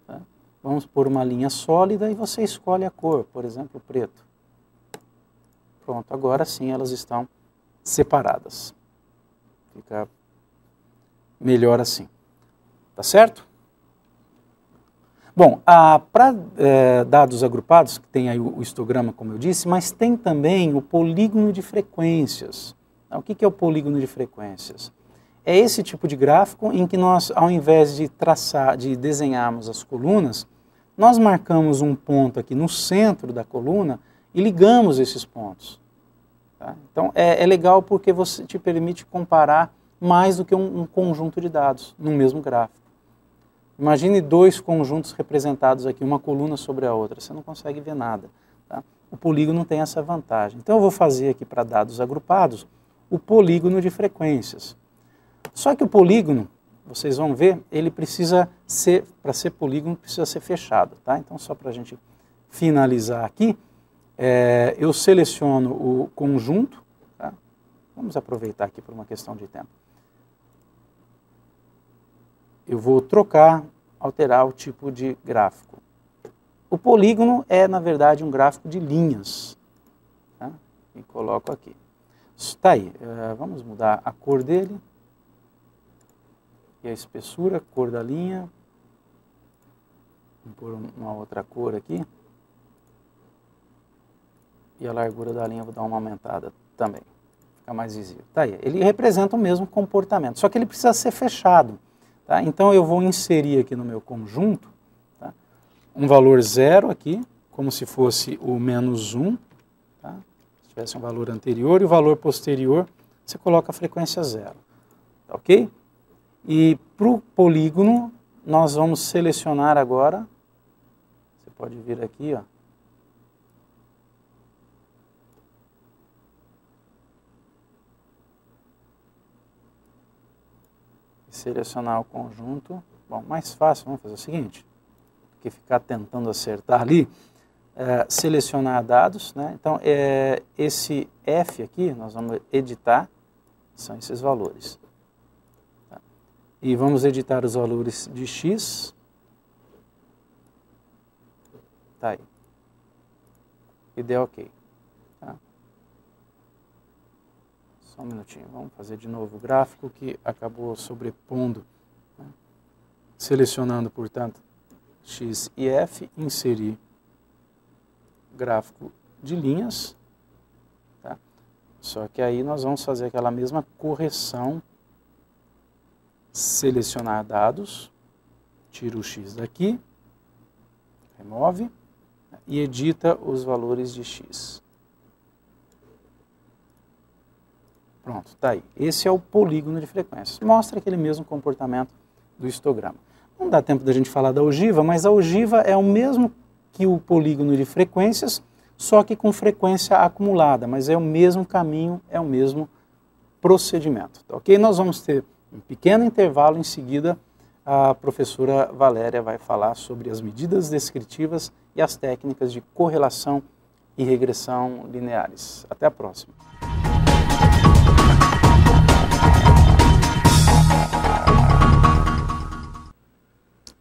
S1: Tá? Vamos pôr uma linha sólida e você escolhe a cor, por exemplo, preto. Pronto, agora sim elas estão separadas. Fica melhor assim. Tá certo? Bom, para dados agrupados, que tem aí o histograma, como eu disse, mas tem também o polígono de frequências. O que é o polígono de frequências? É esse tipo de gráfico em que nós, ao invés de desenharmos as colunas, nós marcamos um ponto aqui no centro da coluna e ligamos esses pontos. Tá? Então, é legal porque você te permite comparar mais do que um conjunto de dados no mesmo gráfico. Imagine dois conjuntos representados aqui, uma coluna sobre a outra, você não consegue ver nada. Tá? O polígono tem essa vantagem. Então eu vou fazer aqui para dados agrupados o polígono de frequências. Só que o polígono, vocês vão ver, ele precisa ser, para ser polígono, precisa ser fechado. Tá? Então só para a gente finalizar aqui, eu seleciono o conjunto, tá? Vamos aproveitar aqui por uma questão de tempo. Eu vou alterar o tipo de gráfico. O polígono é, na verdade, um gráfico de linhas. Tá? E coloco aqui. Está aí. Vamos mudar a cor dele. E a espessura, cor da linha. Vou pôr uma outra cor aqui. E a largura da linha vou dar uma aumentada também. Fica mais visível. Está aí. Ele representa o mesmo comportamento, só que ele precisa ser fechado. Tá? Então eu vou inserir aqui no meu conjunto, tá, um valor 0 aqui, como se fosse o menos 1, tá? Se tivesse um valor anterior, e o valor posterior, você coloca a frequência 0. Tá, ok? E para o polígono, nós vamos selecionar agora, você pode vir aqui, ó, selecionar o conjunto. Bom, mais fácil, vamos fazer o seguinte, do que ficar tentando acertar ali, selecionar dados, né? Então, esse F aqui, nós vamos editar, são esses valores. Tá? E vamos editar os valores de X. Tá aí. E deu OK. Tá? Só um minutinho, vamos fazer de novo o gráfico que acabou sobrepondo, né? Selecionando, portanto, X e F, inserir gráfico de linhas, tá? Só que aí nós vamos fazer aquela mesma correção, selecionar dados, tira o X daqui, remove e edita os valores de X. Pronto, está aí. Esse é o polígono de frequências. Mostra aquele mesmo comportamento do histograma. Não dá tempo da gente falar da ogiva, mas a ogiva é o mesmo que o polígono de frequências, só que com frequência acumulada, mas é o mesmo caminho, é o mesmo procedimento. Tá, ok? Nós vamos ter um pequeno intervalo, em seguida a professora Valéria vai falar sobre as medidas descritivas e as técnicas de correlação e regressão lineares. Até a próxima.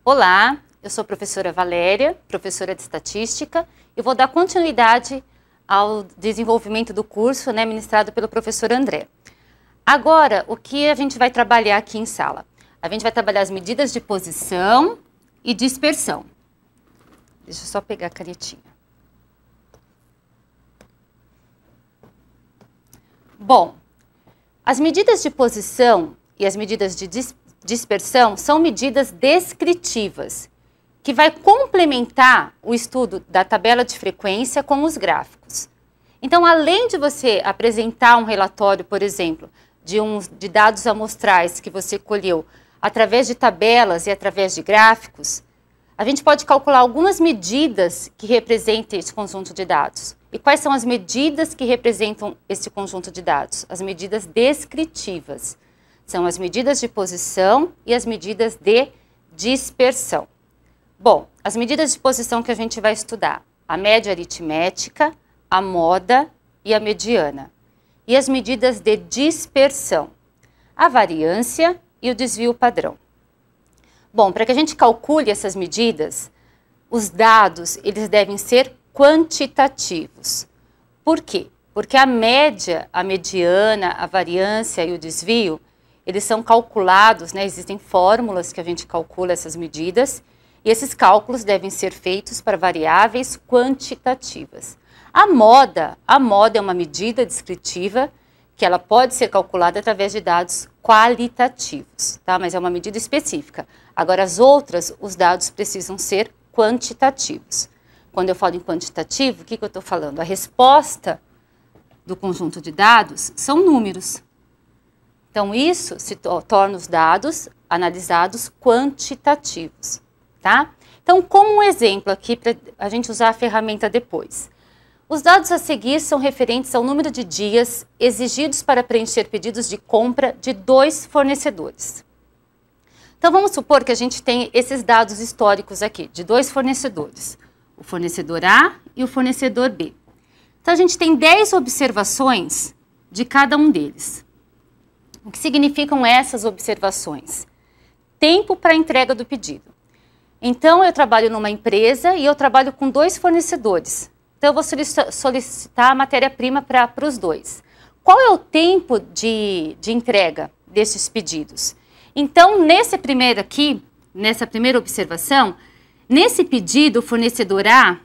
S2: Olá, eu sou a professora Valéria, professora de Estatística, e vou dar continuidade ao desenvolvimento do curso, né, ministrado pelo professor André. Agora, o que a gente vai trabalhar aqui em sala? A gente vai trabalhar as medidas de posição e dispersão. Deixa eu só pegar a canetinha. Bom, as medidas de posição e as medidas de dispersão são medidas descritivas, que vai complementar o estudo da tabela de frequência com os gráficos. Então, além de você apresentar um relatório, por exemplo, de dados amostrais que você colheu através de tabelas e através de gráficos, a gente pode calcular algumas medidas que representem esse conjunto de dados. E quais são as medidas que representam esse conjunto de dados? As medidas descritivas. São as medidas de posição e as medidas de dispersão. Bom, as medidas de posição que a gente vai estudar: a média aritmética, a moda e a mediana. E as medidas de dispersão: a variância e o desvio padrão. Bom, para que a gente calcule essas medidas, os dados eles devem ser quantitativos. Por quê? Porque a média, a mediana, a variância e o desvio, eles são calculados, né? Existem fórmulas que a gente calcula essas medidas, E esses cálculos devem ser feitos para variáveis quantitativas. A moda é uma medida descritiva que ela pode ser calculada através de dados qualitativos, tá? Mas é uma medida específica. Agora, as outras, os dados precisam ser quantitativos. Quando eu falo em quantitativo, o que eu estou falando? A resposta do conjunto de dados são números. Então, isso se torna os dados analisados quantitativos, tá? Então, como um exemplo aqui, para a gente usar a ferramenta depois. Os dados a seguir são referentes ao número de dias exigidos para preencher pedidos de compra de 2 fornecedores. Então, vamos supor que a gente tem esses dados históricos aqui, de 2 fornecedores. O fornecedor A e o fornecedor B. Então, a gente tem 10 observações de cada um deles. O que significam essas observações? Tempo para a entrega do pedido. Então, eu trabalho numa empresa e eu trabalho com 2 fornecedores. Então, eu vou solicitar a matéria-prima para os 2. Qual é o tempo de entrega desses pedidos? Então, nessa primeira observação, nesse pedido, o fornecedor A,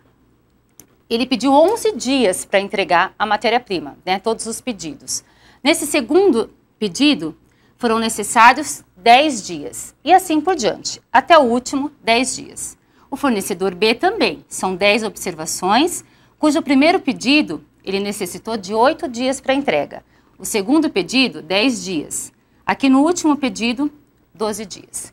S2: ele pediu 11 dias para entregar a matéria-prima, né, todos os pedidos. Nesse segundo pedido, foram necessários 10 dias, e assim por diante, até o último 10 dias. O fornecedor B também, são 10 observações, cujo primeiro pedido, ele necessitou de 8 dias para entrega. O segundo pedido, 10 dias. Aqui no último pedido, 12 dias.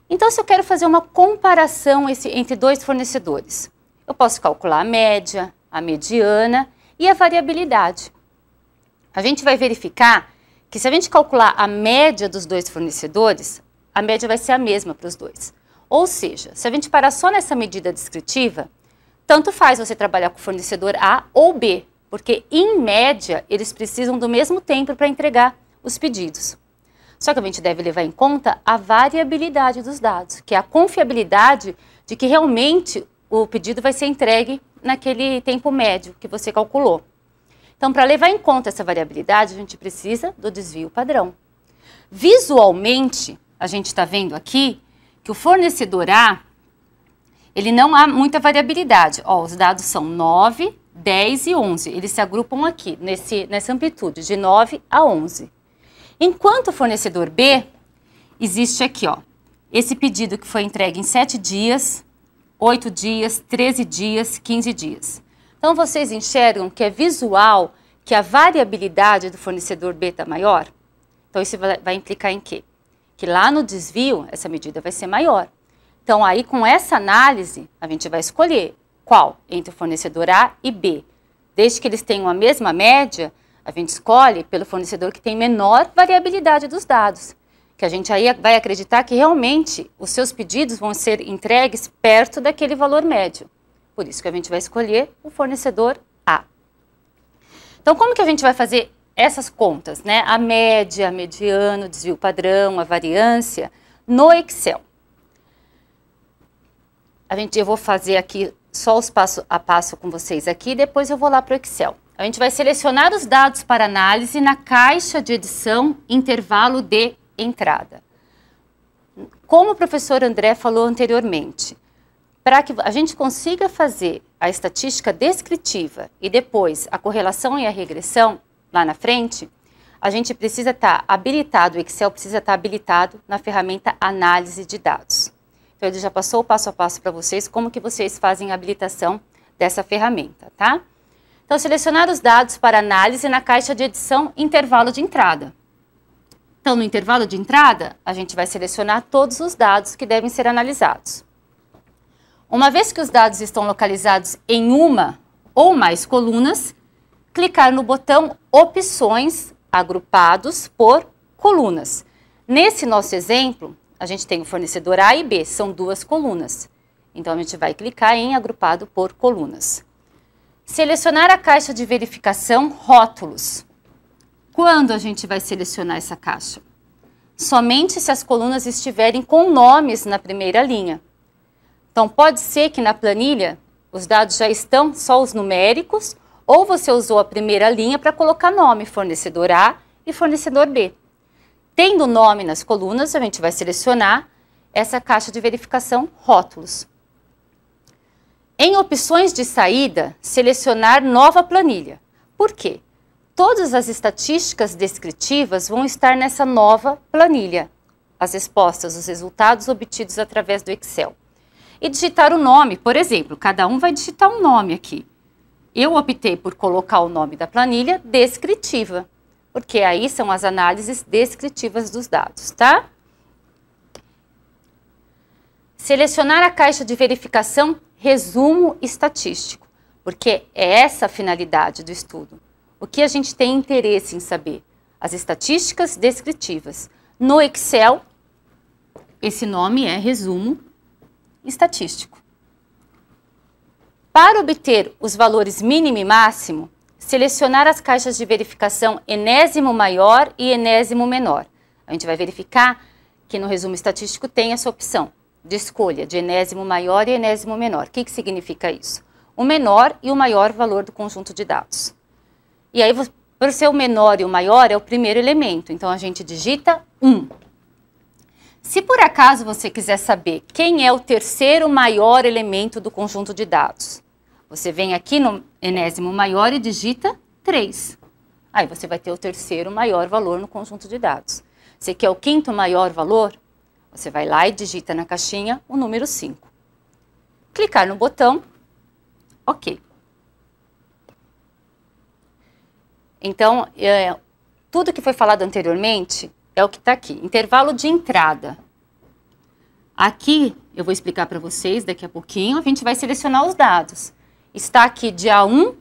S2: Então, se eu quero fazer uma comparação entre 2 fornecedores, eu posso calcular a média, a mediana e a variabilidade. A gente vai verificar que se a gente calcular a média dos 2 fornecedores, a média vai ser a mesma para os 2. Ou seja, se a gente parar só nessa medida descritiva, tanto faz você trabalhar com o fornecedor A ou B, porque, em média, eles precisam do mesmo tempo para entregar os pedidos. Só que a gente deve levar em conta a variabilidade dos dados, que é a confiabilidade de que realmente o pedido vai ser entregue naquele tempo médio que você calculou. Então, para levar em conta essa variabilidade, a gente precisa do desvio padrão. Visualmente, a gente está vendo aqui que o fornecedor A, ele não há muita variabilidade. Ó, os dados são 9, 10 e 11. Eles se agrupam aqui, nessa amplitude, de 9 a 11. Enquanto o fornecedor B, existe aqui, ó, esse pedido que foi entregue em 7 dias, 8 dias, 13 dias, 15 dias. Então, vocês enxergam que é visual que a variabilidade do fornecedor B está maior? Então, isso vai implicar em quê? Que lá no desvio, essa medida vai ser maior. Então, aí com essa análise, a gente vai escolher qual entre o fornecedor A e B. Desde que eles tenham a mesma média, a gente escolhe pelo fornecedor que tem menor variabilidade dos dados. Que a gente aí vai acreditar que realmente os seus pedidos vão ser entregues perto daquele valor médio. Por isso que a gente vai escolher o fornecedor A. Então, como que a gente vai fazer essas contas, né? A média, a mediana, o desvio padrão, a variância, no Excel. Eu vou fazer aqui só os passo a passo com vocês aqui, depois eu vou lá para o Excel. A gente vai selecionar os dados para análise na caixa de edição intervalo de entrada. Como o professor André falou anteriormente, para que a gente consiga fazer a estatística descritiva e depois a correlação e a regressão lá na frente, a gente precisa estar habilitado, o Excel precisa estar habilitado na ferramenta análise de dados. Então, ele já passou o passo a passo para vocês, como que vocês fazem a habilitação dessa ferramenta, tá? Então, selecionar os dados para análise na caixa de edição intervalo de entrada. Então, no intervalo de entrada, a gente vai selecionar todos os dados que devem ser analisados. Uma vez que os dados estão localizados em uma ou mais colunas, clicar no botão Opções agrupados por colunas. Nesse nosso exemplo, a gente tem o fornecedor A e B, são 2 colunas. Então, a gente vai clicar em agrupado por colunas. Selecionar a caixa de verificação rótulos. Quando a gente vai selecionar essa caixa? Somente se as colunas estiverem com nomes na primeira linha. Então, pode ser que na planilha os dados já estão só os numéricos, ou você usou a primeira linha para colocar nome, fornecedor A e fornecedor B. Tendo nome nas colunas, a gente vai selecionar essa caixa de verificação rótulos. Em opções de saída, selecionar nova planilha. Por quê? Todas as estatísticas descritivas vão estar nessa nova planilha. As respostas, os resultados obtidos através do Excel. E digitar o nome, por exemplo, cada um vai digitar um nome aqui. Eu optei por colocar o nome da planilha descritiva, porque aí são as análises descritivas dos dados, tá? Selecionar a caixa de verificação resumo estatístico, porque é essa a finalidade do estudo. O que a gente tem interesse em saber? As estatísticas descritivas. No Excel, esse nome é resumo estatístico. Para obter os valores mínimo e máximo, selecionar as caixas de verificação enésimo maior e enésimo menor. A gente vai verificar que no resumo estatístico tem essa opção de escolha de enésimo maior e enésimo menor. O que significa isso? O menor e o maior valor do conjunto de dados. E aí, por ser o menor e o maior, é o primeiro elemento. Então, a gente digita 1. Se por acaso você quiser saber quem é o terceiro maior elemento do conjunto de dados, você vem aqui no enésimo maior e digita 3. Aí você vai ter o terceiro maior valor no conjunto de dados. Você quer o quinto maior valor? Você vai lá e digita na caixinha o número 5. Clicar no botão OK. Então, tudo que foi falado anteriormente é o que está aqui. Intervalo de entrada. Aqui, eu vou explicar para vocês daqui a pouquinho, a gente vai selecionar os dados. Está aqui de A1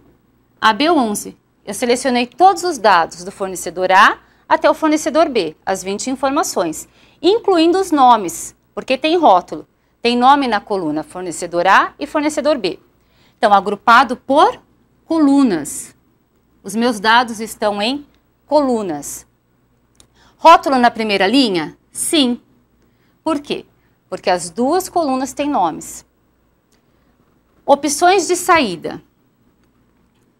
S2: a B11. Eu selecionei todos os dados do fornecedor A até o fornecedor B, as 20 informações, incluindo os nomes, porque tem rótulo. Tem nome na coluna fornecedor A e fornecedor B. Então, agrupado por colunas. Os meus dados estão em colunas. Rótulo na primeira linha? Sim. Por quê? Porque as duas colunas têm nomes. Opções de saída.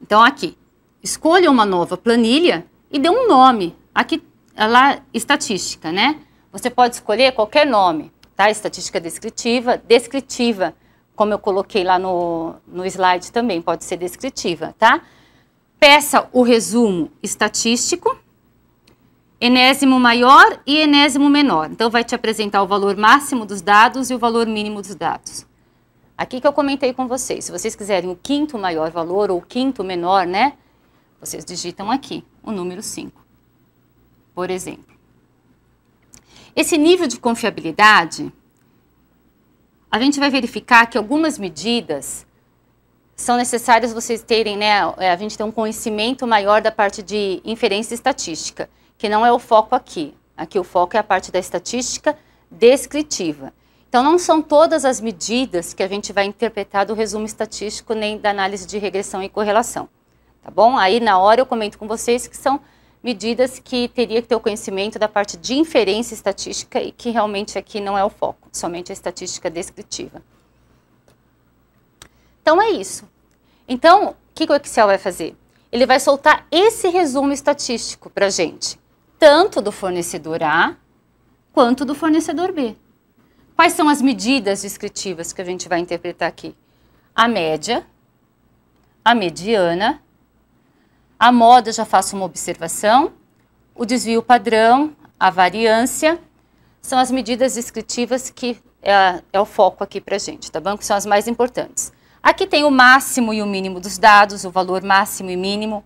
S2: Então, aqui, escolha uma nova planilha e dê um nome. Aqui, lá, estatística, né? Você pode escolher qualquer nome, tá? Estatística descritiva, como eu coloquei lá no slide também, pode ser descritiva, tá? Peça o resumo estatístico, enésimo maior e enésimo menor. Então, vai te apresentar o valor máximo dos dados e o valor mínimo dos dados. Aqui que eu comentei com vocês, se vocês quiserem o quinto maior valor ou o quinto menor, né? Vocês digitam aqui o número 5, por exemplo. Esse nível de confiabilidade, a gente vai verificar que algumas medidas são necessárias vocês terem, né? A gente tem um conhecimento maior da parte de inferência estatística, que não é o foco aqui. Aqui o foco é a parte da estatística descritiva. Então, não são todas as medidas que a gente vai interpretar do resumo estatístico nem da análise de regressão e correlação, tá bom? Aí, na hora, eu comento com vocês que são medidas que teria que ter o conhecimento da parte de inferência estatística e que realmente aqui não é o foco, somente a estatística descritiva. Então, é isso. Então, o que o Excel vai fazer? Ele vai soltar esse resumo estatístico para a gente, tanto do fornecedor A quanto do fornecedor B. Quais são as medidas descritivas que a gente vai interpretar aqui? A média, a mediana, a moda, já faço uma observação, o desvio padrão, a variância, são as medidas descritivas que é o foco aqui para a gente, tá bom? Que são as mais importantes. Aqui tem o máximo e o mínimo dos dados, o valor máximo e mínimo.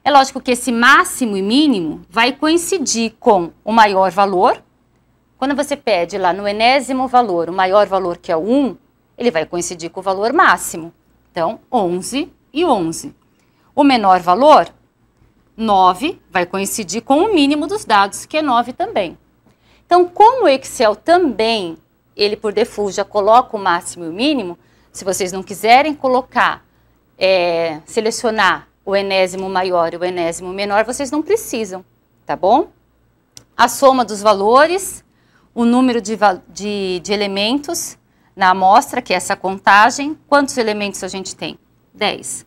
S2: É lógico que esse máximo e mínimo vai coincidir com o maior valor. Quando você pede lá no enésimo valor, o maior valor que é o 1, ele vai coincidir com o valor máximo. Então, 11 e 11. O menor valor, 9, vai coincidir com o mínimo dos dados, que é 9 também. Então, como o Excel também, ele por default já coloca o máximo e o mínimo, se vocês não quiserem colocar, selecionar o enésimo maior e o enésimo menor, vocês não precisam, tá bom? A soma dos valores, o número de elementos na amostra, que é essa contagem. Quantos elementos a gente tem? 10.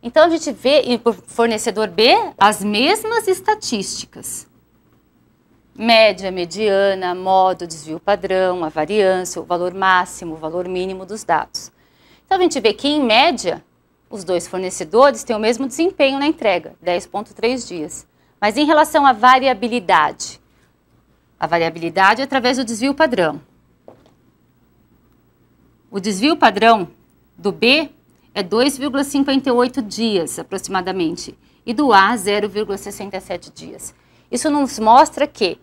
S2: Então, a gente vê, e por fornecedor B, as mesmas estatísticas. média, mediana, modo, desvio padrão, a variância, o valor máximo, o valor mínimo dos dados. Então, a gente vê que, em média, os dois fornecedores têm o mesmo desempenho na entrega, 10,3 dias. Mas em relação à variabilidade, a variabilidade é através do desvio padrão. O desvio padrão do B é 2,58 dias, aproximadamente, e do A, 0,67 dias. Isso nos mostra que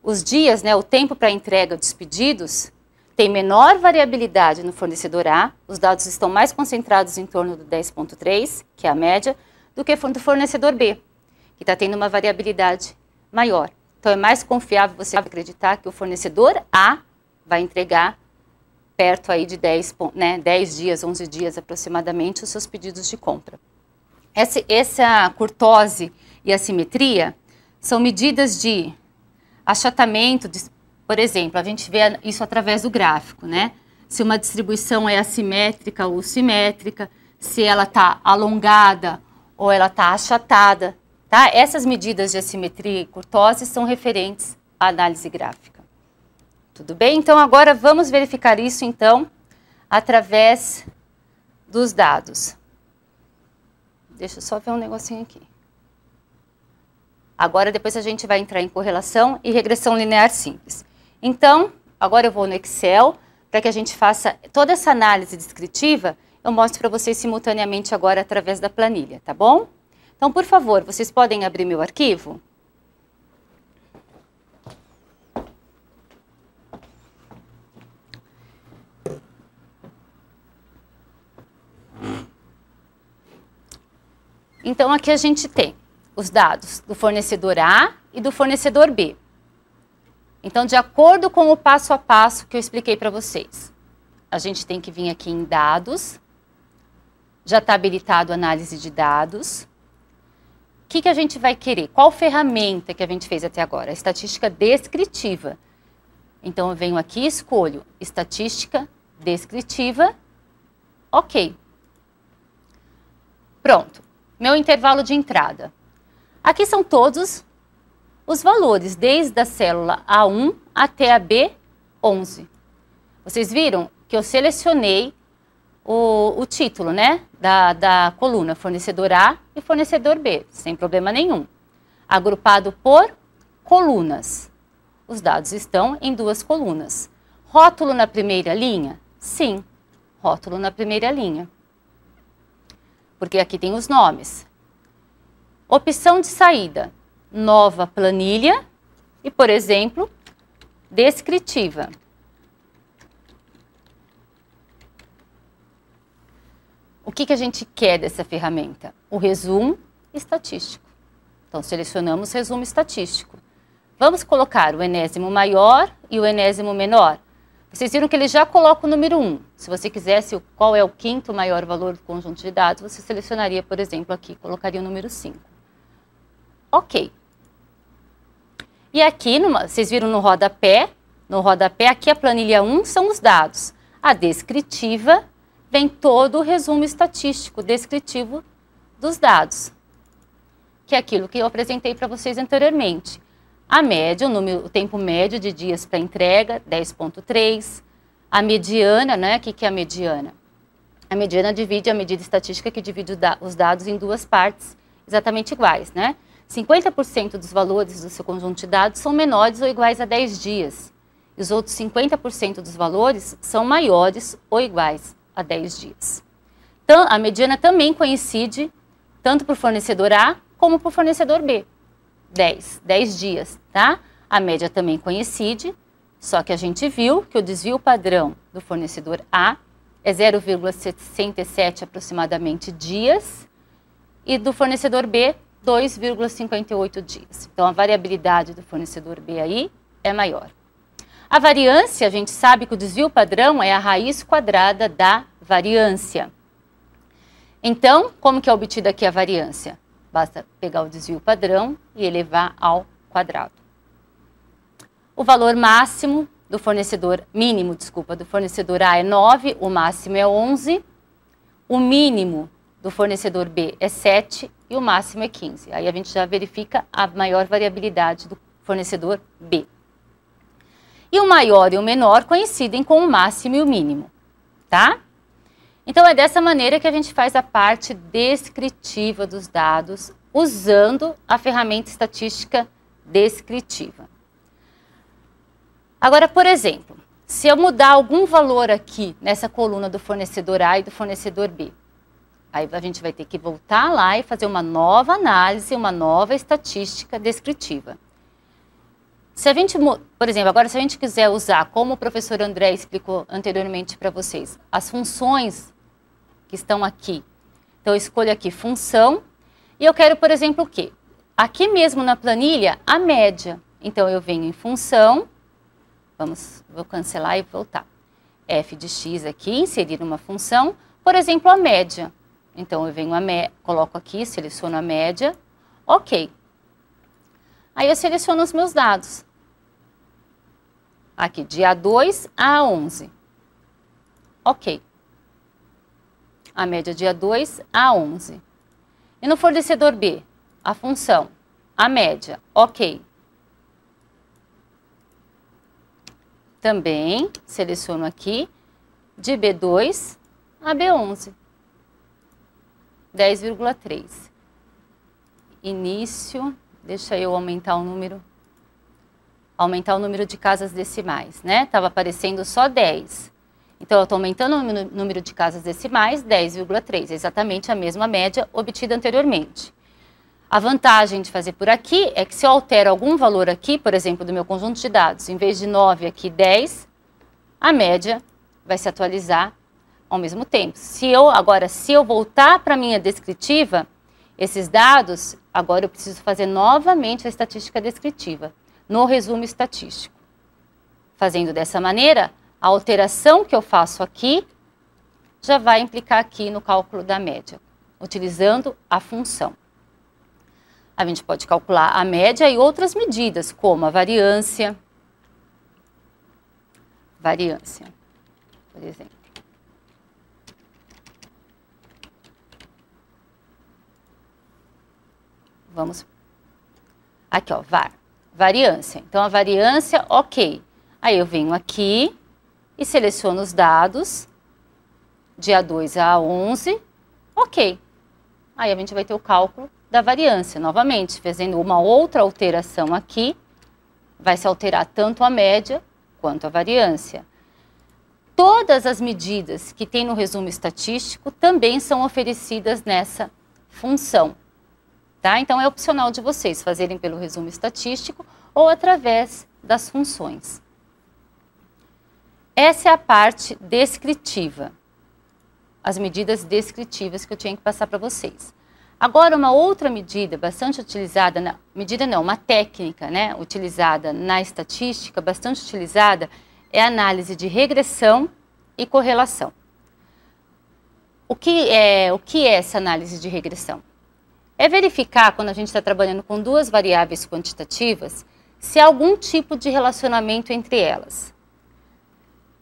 S2: os dias, né, o tempo para a entrega dos pedidos, tem menor variabilidade no fornecedor A, os dados estão mais concentrados em torno do 10,3, que é a média, do que do fornecedor B, que está tendo uma variabilidade maior. Então, é mais confiável você acreditar que o fornecedor A vai entregar perto aí de 10 dias, 11 dias aproximadamente, os seus pedidos de compra. Essa curtose e assimetria são medidas de achatamento, por exemplo, a gente vê isso através do gráfico, né? Se uma distribuição é assimétrica ou simétrica, se ela está alongada ou ela está achatada, tá? Essas medidas de assimetria e curtose são referentes à análise gráfica. Tudo bem? Então, agora vamos verificar isso, então, através dos dados. Deixa eu só ver um negocinho aqui. Agora, depois a gente vai entrar em correlação e regressão linear simples. Então, agora eu vou no Excel, para que a gente faça toda essa análise descritiva, eu mostro para vocês simultaneamente agora através da planilha, tá bom? Então, por favor, vocês podem abrir meu arquivo? Então, aqui a gente tem os dados do fornecedor A e do fornecedor B. Então, de acordo com o passo a passo que eu expliquei para vocês, a gente tem que vir aqui em dados, já está habilitado a análise de dados. O que a gente vai querer? Qual ferramenta que a gente fez até agora? A estatística descritiva. Então, eu venho aqui e escolho estatística descritiva. Ok. Pronto. Meu intervalo de entrada. Aqui são todos os valores, desde a célula A1 até a B11. Vocês viram que eu selecionei o título, né, da coluna fornecedor A e fornecedor B, sem problema nenhum. Agrupado por colunas. Os dados estão em duas colunas. Rótulo na primeira linha? Sim, rótulo na primeira linha. Porque aqui tem os nomes. Opção de saída, nova planilha e, por exemplo, descritiva. O que a gente quer dessa ferramenta? O resumo estatístico. Então, selecionamos resumo estatístico. Vamos colocar o enésimo maior e o enésimo menor. Vocês viram que ele já coloca o número 1. Se você quisesse qual é o quinto maior valor do conjunto de dados, você selecionaria, por exemplo, aqui, colocaria o número 5. Ok. E aqui, vocês viram no rodapé, aqui a planilha 1 são os dados. A descritiva vem todo o resumo estatístico descritivo dos dados, que é aquilo que eu apresentei para vocês anteriormente. A média, o tempo médio de dias para entrega, 10,3. A mediana, né? O que é a mediana? A mediana divide a medida estatística que divide os dados em duas partes exatamente iguais, né? 50% dos valores do seu conjunto de dados são menores ou iguais a 10 dias. E os outros 50% dos valores são maiores ou iguais a 10 dias. Então, a mediana também coincide tanto para o fornecedor A como para o fornecedor B. 10 dias, tá? A média também coincide, só que a gente viu que o desvio padrão do fornecedor A é 0,67 aproximadamente dias e do fornecedor B 2,58 dias. Então, a variabilidade do fornecedor B aí é maior. A variância, a gente sabe que o desvio padrão é a raiz quadrada da variância. Então, como que é obtida aqui a variância? Basta pegar o desvio padrão e elevar ao quadrado. O valor máximo do fornecedor, mínimo, desculpa, do fornecedor A é 9, o máximo é 11, o mínimo do fornecedor B é 7 e o máximo é 15. Aí a gente já verifica a maior variabilidade do fornecedor B. E o maior e o menor coincidem com o máximo e o mínimo, tá? Então, é dessa maneira que a gente faz a parte descritiva dos dados, usando a ferramenta estatística descritiva. Agora, por exemplo, se eu mudar algum valor aqui nessa coluna do fornecedor A e do fornecedor B, aí a gente vai ter que voltar lá e fazer uma nova análise, uma nova estatística descritiva. Se a gente, por exemplo, agora se a gente quiser usar, como o professor André explicou anteriormente para vocês, as funções que estão aqui. Então, eu escolho aqui função e eu quero, por exemplo, o quê? Aqui mesmo na planilha, a média. Então, eu venho em função, vou cancelar e voltar. F de x aqui, inserir uma função, por exemplo, a média. Então, eu venho coloco aqui, seleciono a média, ok. Aí eu seleciono os meus dados. Aqui, de A2 a A11. Ok. A média de A2 a A11. E no fornecedor B, a função, a média, ok. Também seleciono aqui, de B2 a B11. 10,3. Início, deixa eu aumentar o número de casas decimais, né? Estava aparecendo só 10. Então, eu estou aumentando o número de casas decimais, 10,3, exatamente a mesma média obtida anteriormente. A vantagem de fazer por aqui é que se eu altero algum valor aqui, por exemplo, do meu conjunto de dados, em vez de 9 aqui 10, a média vai se atualizar ao mesmo tempo. Se eu voltar para a minha descritiva, esses dados, agora eu preciso fazer novamente a estatística descritiva, no resumo estatístico. Fazendo dessa maneira, a alteração que eu faço aqui já vai implicar aqui no cálculo da média, utilizando a função. A gente pode calcular a média e outras medidas, como a variância, por exemplo. Vamos aqui, ó, variância. Então, a variância, ok. Aí eu venho aqui e seleciono os dados de A2 a A11, ok. Aí a gente vai ter o cálculo da variância. Novamente, fazendo uma outra alteração aqui, vai se alterar tanto a média quanto a variância. Todas as medidas que tem no resumo estatístico também são oferecidas nessa função. Tá? Então, é opcional de vocês fazerem pelo resumo estatístico ou através das funções. Essa é a parte descritiva, as medidas descritivas que eu tinha que passar para vocês. Agora, uma outra medida bastante utilizada, uma técnica, né, utilizada na estatística, bastante utilizada, é a análise de regressão e correlação. O que é essa análise de regressão? É verificar, quando a gente está trabalhando com duas variáveis quantitativas, se há algum tipo de relacionamento entre elas.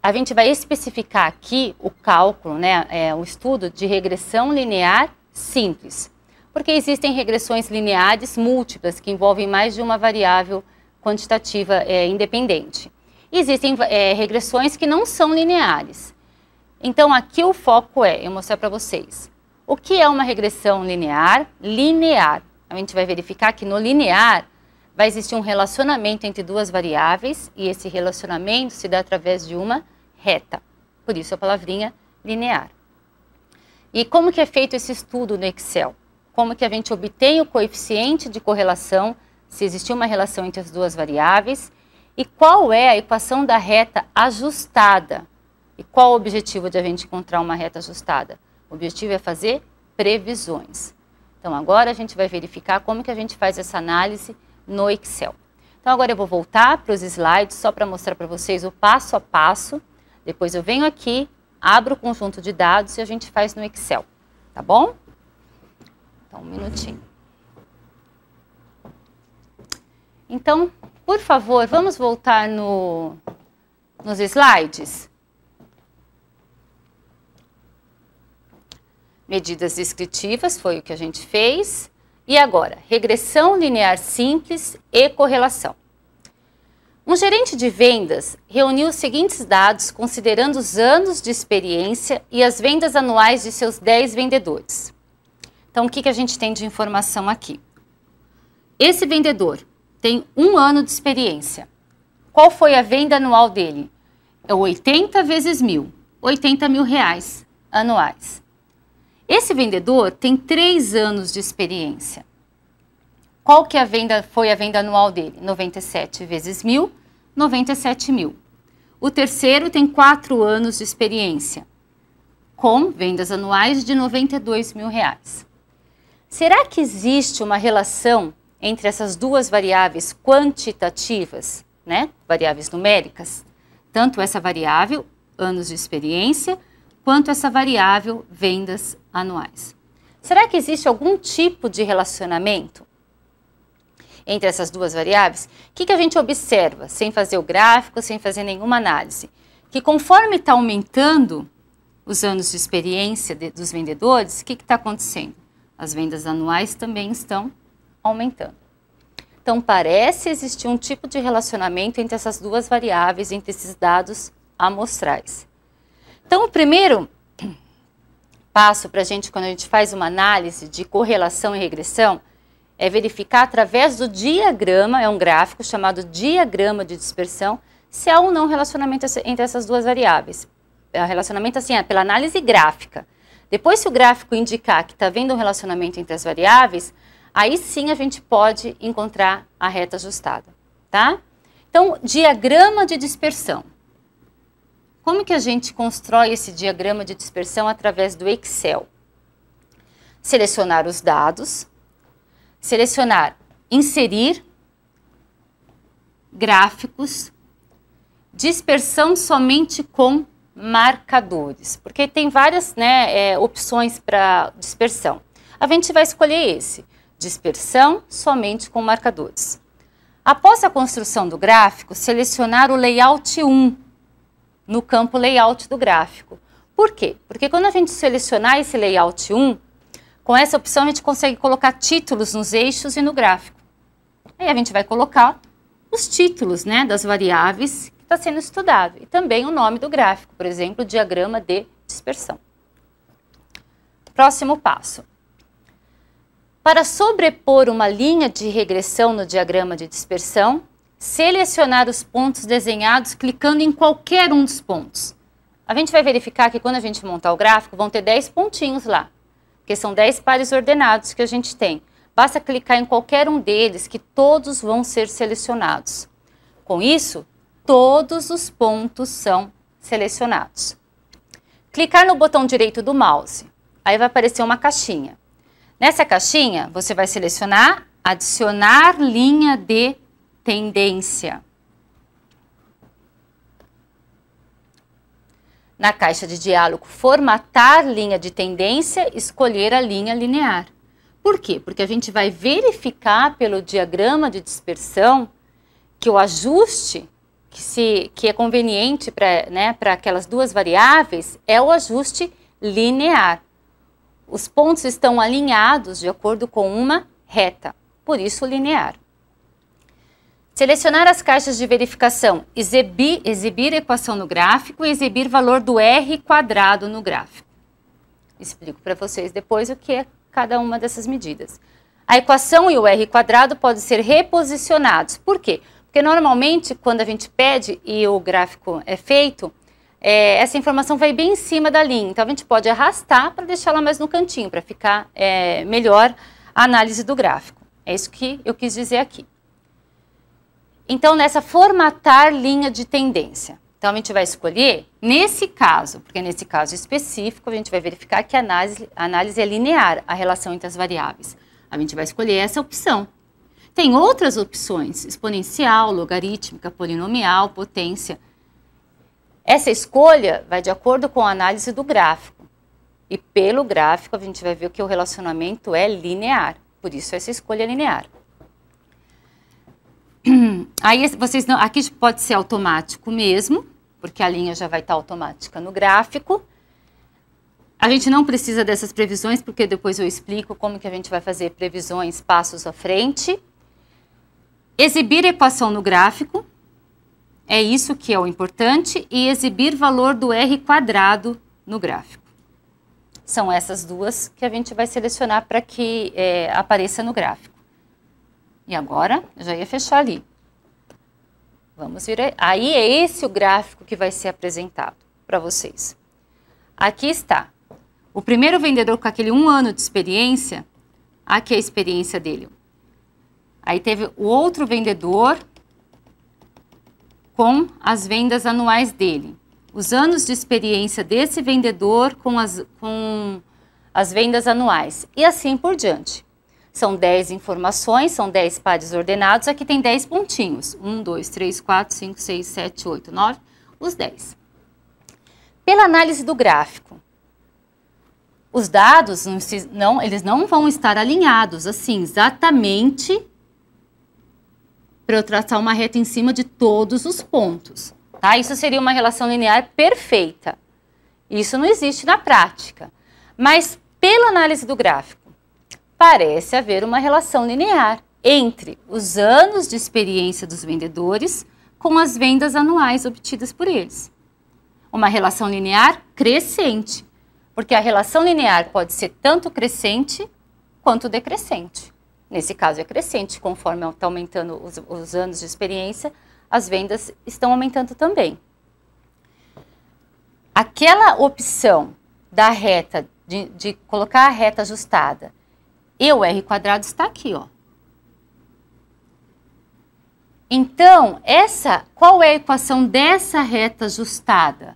S2: A gente vai especificar aqui o cálculo, né, o estudo de regressão linear simples, porque existem regressões lineares múltiplas que envolvem mais de uma variável quantitativa independente. Existem regressões que não são lineares. Então, aqui o foco é eu mostrar para vocês o que é uma regressão linear. Linear. A gente vai verificar que no linear vai existir um relacionamento entre duas variáveis e esse relacionamento se dá através de uma reta. Por isso a palavrinha linear. E como que é feito esse estudo no Excel? Como que a gente obtém o coeficiente de correlação, se existir uma relação entre as duas variáveis, e qual é a equação da reta ajustada? E qual o objetivo de a gente encontrar uma reta ajustada? O objetivo é fazer previsões. Então, agora a gente vai verificar como que a gente faz essa análise no Excel. Então, agora eu vou voltar para os slides, só para mostrar para vocês o passo a passo. Depois eu venho aqui, abro o conjunto de dados e a gente faz no Excel, tá bom? Então, um minutinho. Então, por favor, vamos voltar nos slides. Medidas descritivas, foi o que a gente fez. E agora, regressão linear simples e correlação. Um gerente de vendas reuniu os seguintes dados considerando os anos de experiência e as vendas anuais de seus 10 vendedores. Então, o que a gente tem de informação aqui? Esse vendedor tem 1 ano de experiência. Qual foi a venda anual dele? É 80 vezes 1.000, 80 mil reais anuais. Esse vendedor tem 3 anos de experiência. Qual que foi a venda anual dele? 97 vezes 1.000, 97 mil. O terceiro tem 4 anos de experiência, com vendas anuais de 92 mil reais. Será que existe uma relação entre essas duas variáveis quantitativas, né? Variáveis numéricas? Tanto essa variável, anos de experiência, quanto essa variável, vendas anuais. Será que existe algum tipo de relacionamento entre essas duas variáveis? O que a gente observa, sem fazer o gráfico, sem fazer nenhuma análise? Que conforme está aumentando os anos de experiência dos vendedores, o que está acontecendo? As vendas anuais também estão aumentando. Então, parece existir um tipo de relacionamento entre essas duas variáveis, entre esses dados amostrais. Então, o primeiro passo para a gente, quando a gente faz uma análise de correlação e regressão, é verificar através do diagrama, é um gráfico chamado diagrama de dispersão, se há ou não relacionamento entre essas duas variáveis. É um relacionamento assim, pela análise gráfica. Depois, se o gráfico indicar que está havendo um relacionamento entre as variáveis, aí sim a gente pode encontrar a reta ajustada, tá? Então, diagrama de dispersão. Como que a gente constrói esse diagrama de dispersão através do Excel? Selecionar os dados, selecionar, inserir, gráficos, dispersão somente com marcadores, porque tem várias opções para dispersão. A gente vai escolher esse, dispersão somente com marcadores. Após a construção do gráfico, selecionar o layout 1 no campo layout do gráfico. Por quê? Porque quando a gente selecionar esse layout 1, com essa opção a gente consegue colocar títulos nos eixos e no gráfico. Aí a gente vai colocar os títulos, né, das variáveis que está sendo estudado e também o nome do gráfico, por exemplo, diagrama de dispersão. Próximo passo. Para sobrepor uma linha de regressão no diagrama de dispersão, selecionar os pontos desenhados clicando em qualquer um dos pontos. A gente vai verificar que quando a gente montar o gráfico vão ter 10 pontinhos lá, porque são 10 pares ordenados que a gente tem. Basta clicar em qualquer um deles que todos vão ser selecionados. Com isso, todos os pontos são selecionados. Clicar no botão direito do mouse, aí vai aparecer uma caixinha. Nessa caixinha, você vai selecionar adicionar linha de tendência. Na caixa de diálogo, formatar linha de tendência, escolher a linha linear. Por quê? Porque a gente vai verificar pelo diagrama de dispersão que o ajuste que é conveniente para aquelas duas variáveis é o ajuste linear. Os pontos estão alinhados de acordo com uma reta, por isso linear. Selecionar as caixas de verificação, exibir equação no gráfico e exibir valor do R quadrado no gráfico. Explico para vocês depois o que é cada uma dessas medidas. A equação e o R quadrado podem ser reposicionados. Por quê? Porque normalmente quando a gente pede e o gráfico é feito, essa informação vai bem em cima da linha. Então a gente pode arrastar para deixar ela mais no cantinho, para ficar melhor a análise do gráfico. É isso que eu quis dizer aqui. Então, nessa formatar linha de tendência. Então, a gente vai escolher, nesse caso, porque nesse caso específico, a gente vai verificar que a análise é linear, a relação entre as variáveis. A gente vai escolher essa opção. Tem outras opções, exponencial, logarítmica, polinomial, potência. Essa escolha vai de acordo com a análise do gráfico. E pelo gráfico, a gente vai ver que o relacionamento é linear. Por isso, essa escolha é linear. Aí vocês não, aqui pode ser automático mesmo, porque a linha já vai estar automática no gráfico. A gente não precisa dessas previsões, porque depois eu explico como que a gente vai fazer previsões passos à frente. Exibir equação no gráfico. é isso que é o importante, e exibir valor do R² no gráfico. São essas duas que a gente vai selecionar para que apareça no gráfico. E agora, eu já ia fechar ali. Vamos vir aí, é esse o gráfico que vai ser apresentado para vocês. Aqui está. O primeiro vendedor com aquele 1 ano de experiência, aqui é a experiência dele. Aí teve o outro vendedor com as vendas anuais dele. Os anos de experiência desse vendedor com as vendas anuais. E assim por diante. São 10 informações, são 10 pares ordenados. Aqui tem 10 pontinhos. 1, 2, 3, 4, 5, 6, 7, 8, 9, os 10. Pela análise do gráfico, os dados, eles não vão estar alinhados assim, exatamente para eu traçar uma reta em cima de todos os pontos. Tá? Isso seria uma relação linear perfeita. Isso não existe na prática. Mas, pela análise do gráfico, parece haver uma relação linear entre os anos de experiência dos vendedores com as vendas anuais obtidas por eles. Uma relação linear crescente, porque a relação linear pode ser tanto crescente quanto decrescente. Nesse caso é crescente, conforme está aumentando os anos de experiência, as vendas estão aumentando também. Aquela opção da reta, de colocar a reta ajustada, e o R² está aqui, ó. Então, qual é a equação dessa reta ajustada?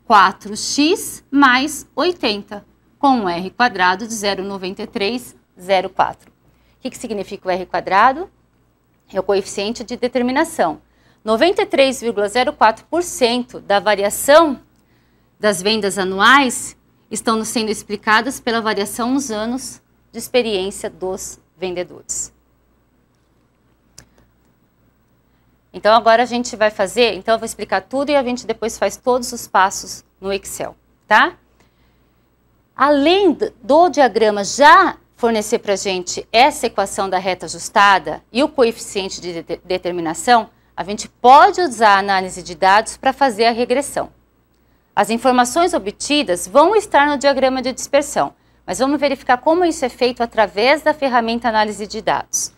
S2: 4x mais 80, com um R² de 0,9304. O que significa o R²? É o coeficiente de determinação. 93,04% da variação das vendas anuais estão sendo explicadas pela variação nos anos de experiência dos vendedores. Então, agora a gente vai fazer, então eu vou explicar tudo e a gente depois faz todos os passos no Excel, tá? Além do diagrama já fornecer para a gente essa equação da reta ajustada e o coeficiente de determinação, a gente pode usar a análise de dados para fazer a regressão. As informações obtidas vão estar no diagrama de dispersão, mas vamos verificar como isso é feito através da ferramenta análise de dados.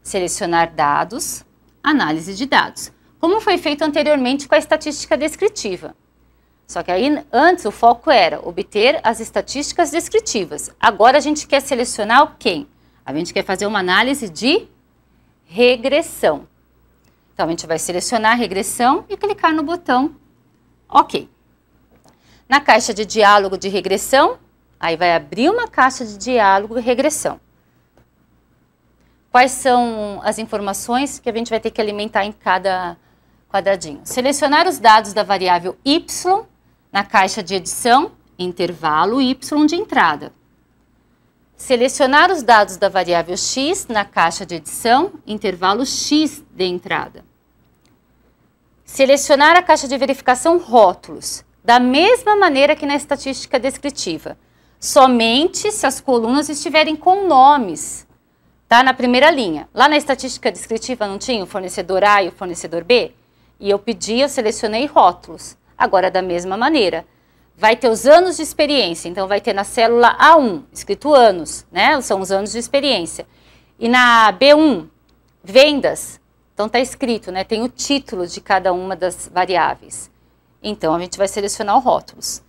S2: Selecionar dados, análise de dados, como foi feito anteriormente com a estatística descritiva. Só que aí, antes, o foco era obter as estatísticas descritivas. Agora, a gente quer selecionar o quê? A gente quer fazer uma análise de regressão. Então, a gente vai selecionar a regressão e clicar no botão OK. Na caixa de diálogo de regressão, aí vai abrir uma caixa de diálogo de regressão. Quais são as informações que a gente vai ter que alimentar em cada quadradinho? Selecionar os dados da variável y na caixa de edição, intervalo y de entrada. Selecionar os dados da variável x na caixa de edição, intervalo x de entrada. Selecionar a caixa de verificação rótulos, da mesma maneira que na estatística descritiva, somente se as colunas estiverem com nomes, tá? Na primeira linha. Lá na estatística descritiva não tinha o fornecedor A e o fornecedor B? E eu selecionei rótulos. Agora, da mesma maneira, vai ter os anos de experiência, então vai ter na célula A1, escrito anos, né? São os anos de experiência. E na B1, vendas, então está escrito, né? Tem o título de cada uma das variáveis. Então, a gente vai selecionar os rótulos.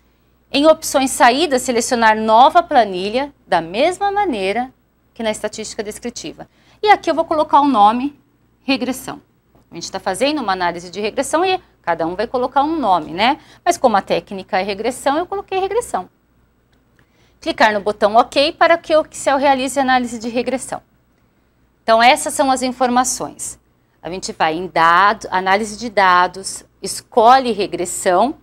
S2: Em opções saídas, selecionar nova planilha, da mesma maneira que na estatística descritiva. E aqui eu vou colocar o nome regressão. A gente está fazendo uma análise de regressão e cada um vai colocar um nome, né? Mas como a técnica é regressão, eu coloquei regressão. Clicar no botão OK para que o Excel realize a análise de regressão. Então, essas são as informações. A gente vai em dados, análise de dados, escolhe regressão,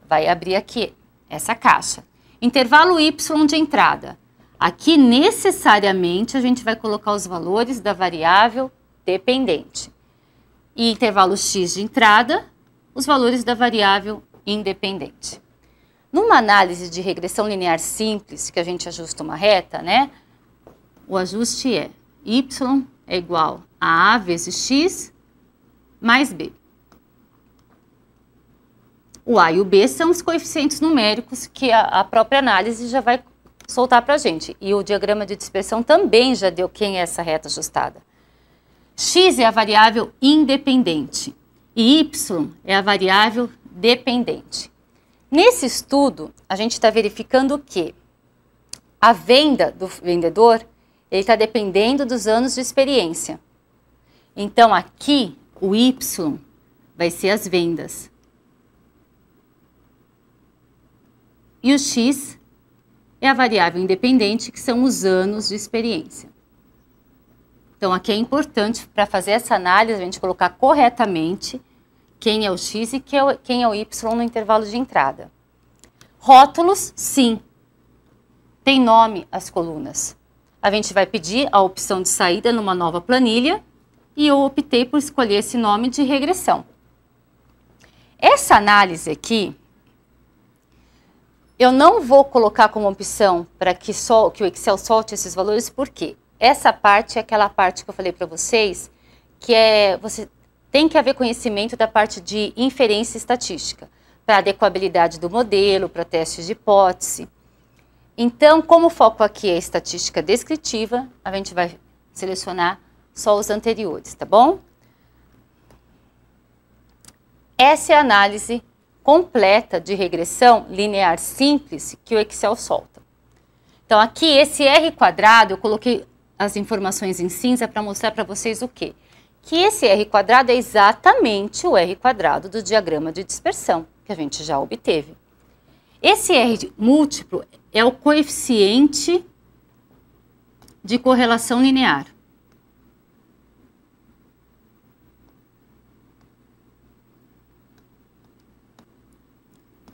S2: vai abrir aqui essa caixa. Intervalo y de entrada. Aqui, necessariamente, a gente vai colocar os valores da variável dependente. E intervalo x de entrada, os valores da variável independente. Numa análise de regressão linear simples, que a gente ajusta uma reta, né? O ajuste é y é igual a vezes x mais b. O A e o B são os coeficientes numéricos que a própria análise já vai soltar para a gente. E o diagrama de dispersão também já deu quem é essa reta ajustada. X é a variável independente e Y é a variável dependente. Nesse estudo, a gente está verificando que a venda do vendedor ele está dependendo dos anos de experiência. Então, aqui, o Y vai ser as vendas. E o X é a variável independente, que são os anos de experiência. Então, aqui é importante, para fazer essa análise, a gente colocar corretamente quem é o X e quem é o Y no intervalo de entrada. Rótulos, sim. Tem nome as colunas. A gente vai pedir a opção de saída numa nova planilha e eu optei por escolher esse nome de regressão. Essa análise aqui, eu não vou colocar como opção para que o Excel solte esses valores, porque essa parte é aquela parte que eu falei para vocês, que você tem que haver conhecimento da parte de inferência estatística, para adequabilidade do modelo, para testes de hipótese. Então, como o foco aqui é estatística descritiva, a gente vai selecionar só os anteriores, tá bom? Essa é a análise completa de regressão linear simples que o Excel solta. Então, aqui, esse R quadrado, eu coloquei as informações em cinza para mostrar para vocês o quê? Que esse R quadrado é exatamente o R quadrado do diagrama de dispersão, que a gente já obteve. Esse R múltiplo é o coeficiente de correlação linear.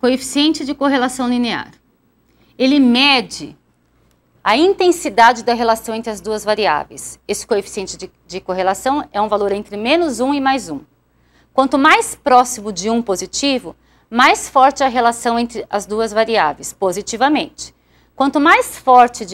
S2: Coeficiente de correlação linear. Ele mede a intensidade da relação entre as duas variáveis. Esse coeficiente de correlação é um valor entre -1 e +1. Quanto mais próximo de 1 positivo, mais forte a relação entre as duas variáveis, positivamente. Quanto mais perto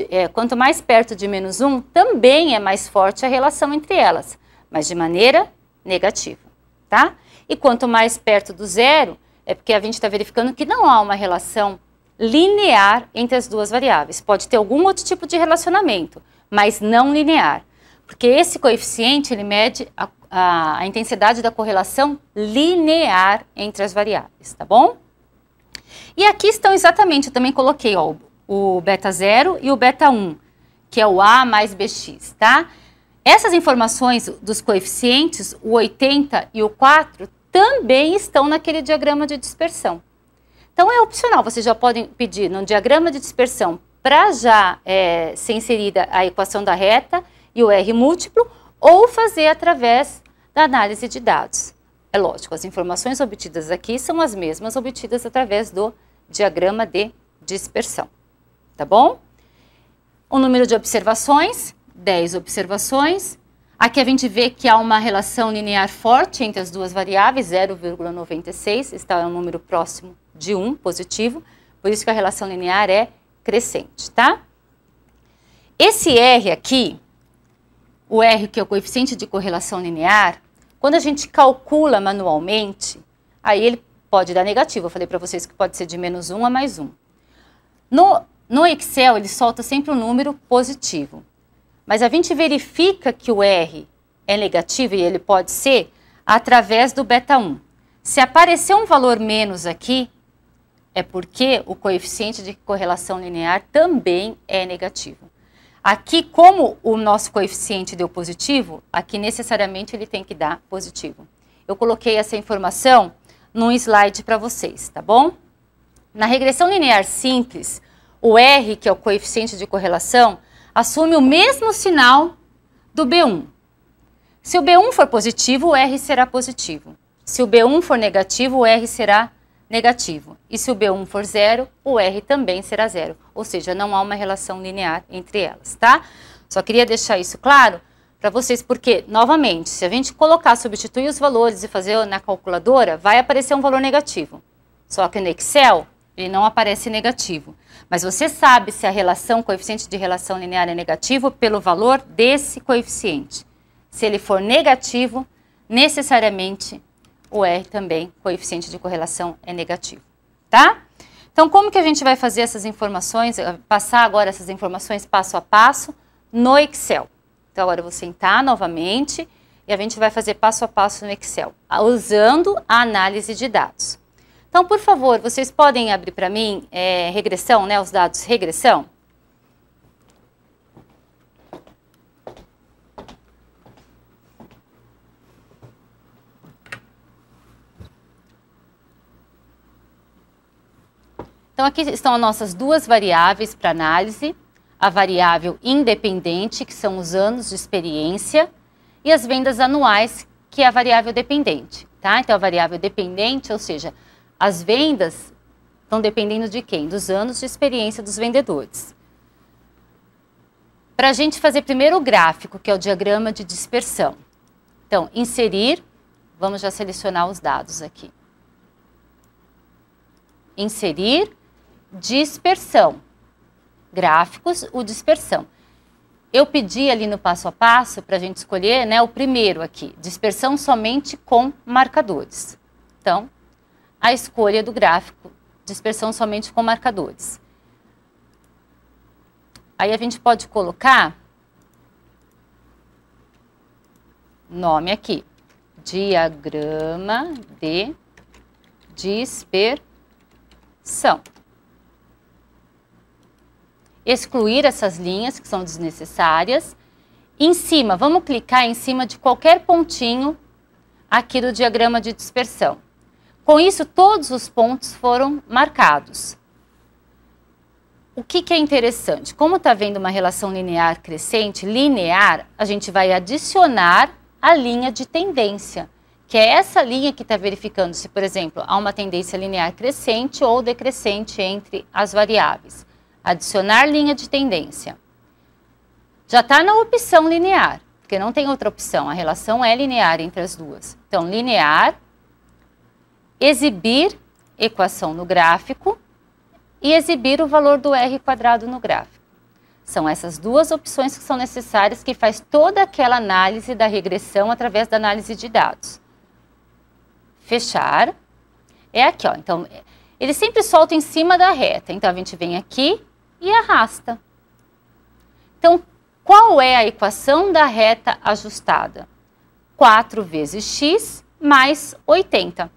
S2: de -1, também é mais forte a relação entre elas, mas de maneira negativa, tá? E quanto mais perto do zero, é porque a gente está verificando que não há uma relação linear entre as duas variáveis. Pode ter algum outro tipo de relacionamento, mas não linear. Porque esse coeficiente, ele mede a intensidade da correlação linear entre as variáveis, tá bom? E aqui estão exatamente, eu também coloquei ó, o beta 0 e o beta 1, que é o A mais BX, tá? Essas informações dos coeficientes, o 80 e o 4, também estão naquele diagrama de dispersão. Então, é opcional, vocês já podem pedir no diagrama de dispersão para já ser inserida a equação da reta e o R múltiplo, ou fazer através da análise de dados. É lógico, as informações obtidas aqui são as mesmas obtidas através do diagrama de dispersão, tá bom? O número de observações, 10 observações. Aqui a gente vê que há uma relação linear forte entre as duas variáveis, 0,96, está um número próximo de 1, positivo, por isso que a relação linear é crescente, tá? Esse R aqui, o R que é o coeficiente de correlação linear, quando a gente calcula manualmente, aí ele pode dar negativo, eu falei para vocês que pode ser de -1 a +1. No Excel ele solta sempre um número positivo. Mas a gente verifica que o R é negativo, e ele pode ser, através do beta 1. Se aparecer um valor menos aqui, é porque o coeficiente de correlação linear também é negativo. Aqui, como o nosso coeficiente deu positivo, aqui necessariamente ele tem que dar positivo. Eu coloquei essa informação num slide para vocês, tá bom? Na regressão linear simples, o R, que é o coeficiente de correlação, assume o mesmo sinal do B1. Se o B1 for positivo, o R será positivo. Se o B1 for negativo, o R será negativo. E se o B1 for 0, o R também será 0. Ou seja, não há uma relação linear entre elas, tá? Só queria deixar isso claro para vocês, porque, novamente, se a gente substituir os valores e fazer na calculadora, vai aparecer um valor negativo. Só que no Excel, ele não aparece negativo. Mas você sabe se a relação, coeficiente de relação linear é negativo pelo valor desse coeficiente. Se ele for negativo, necessariamente o R também, coeficiente de correlação é negativo, tá? Então, como que a gente vai fazer essas informações, passar agora essas informações passo a passo no Excel? Então, agora eu vou sentar novamente e a gente vai fazer passo a passo no Excel, usando a análise de dados. Então, por favor, vocês podem abrir para mim regressão, né, os dados regressão? Então, aqui estão as nossas duas variáveis para análise, a variável independente, que são os anos de experiência, e as vendas anuais, que é a variável dependente, tá? Então, a variável dependente, ou seja, as vendas estão dependendo de quem? Dos anos de experiência dos vendedores. Para a gente fazer primeiro o gráfico, que é o diagrama de dispersão. Então, inserir, vamos já selecionar os dados aqui. Inserir, dispersão. Gráficos, o dispersão. Eu pedi ali no passo a passo para a gente escolher, né, o primeiro aqui, dispersão somente com marcadores. Então, a escolha do gráfico, dispersão somente com marcadores. Aí a gente pode colocar nome aqui, diagrama de dispersão. Excluir essas linhas que são desnecessárias. Em cima, vamos clicar em cima de qualquer pontinho aqui do diagrama de dispersão. Com isso, todos os pontos foram marcados. O que é interessante? Como está vendo uma relação linear crescente, linear, a gente vai adicionar a linha de tendência, que é essa linha que está verificando se, por exemplo, há uma tendência linear crescente ou decrescente entre as variáveis. Adicionar linha de tendência. Já está na opção linear, porque não tem outra opção, a relação é linear entre as duas. Então, linear, exibir equação no gráfico e exibir o valor do R quadrado no gráfico. São essas duas opções que são necessárias, que faz toda aquela análise da regressão através da análise de dados. Fechar. É aqui, ó. Então, ele sempre solta em cima da reta. Então, a gente vem aqui e arrasta. Então, qual é a equação da reta ajustada? 4 vezes x mais 80.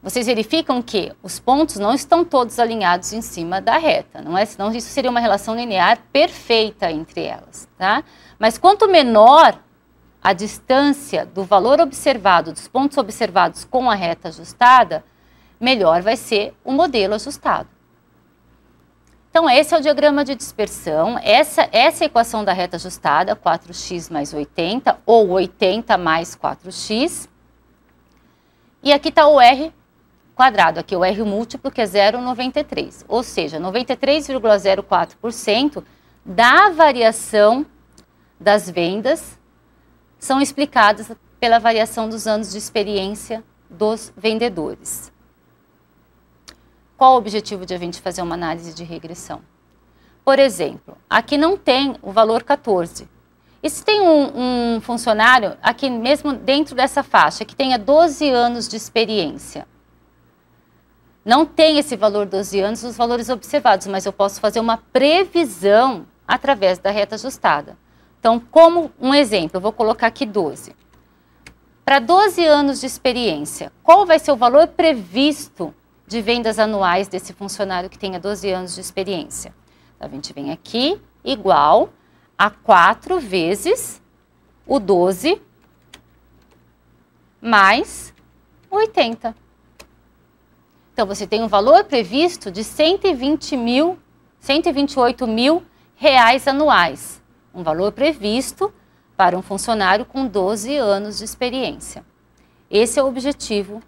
S2: Vocês verificam que os pontos não estão todos alinhados em cima da reta, não é? Senão isso seria uma relação linear perfeita entre elas, tá? Mas quanto menor a distância do valor observado, dos pontos observados com a reta ajustada, melhor vai ser o modelo ajustado. Então, esse é o diagrama de dispersão, essa é a equação da reta ajustada, 4x mais 80, ou 80 mais 4x. E aqui está o R quadrado, aqui o R múltiplo, que é 0,93, ou seja, 93,04% da variação das vendas são explicadas pela variação dos anos de experiência dos vendedores. Qual o objetivo de a gente fazer uma análise de regressão? Por exemplo, aqui não tem o valor 14. E se tem um funcionário, aqui mesmo dentro dessa faixa, que tenha 12 anos de experiência, não tem esse valor 12 anos, os valores observados, mas eu posso fazer uma previsão através da reta ajustada. Então, como um exemplo, eu vou colocar aqui 12. Para 12 anos de experiência, qual vai ser o valor previsto de vendas anuais desse funcionário que tenha 12 anos de experiência? Então, a gente vem aqui, igual a 4 vezes o 12 mais 80. Então, você tem um valor previsto de 128 mil reais anuais. Um valor previsto para um funcionário com 12 anos de experiência. Esse é o objetivo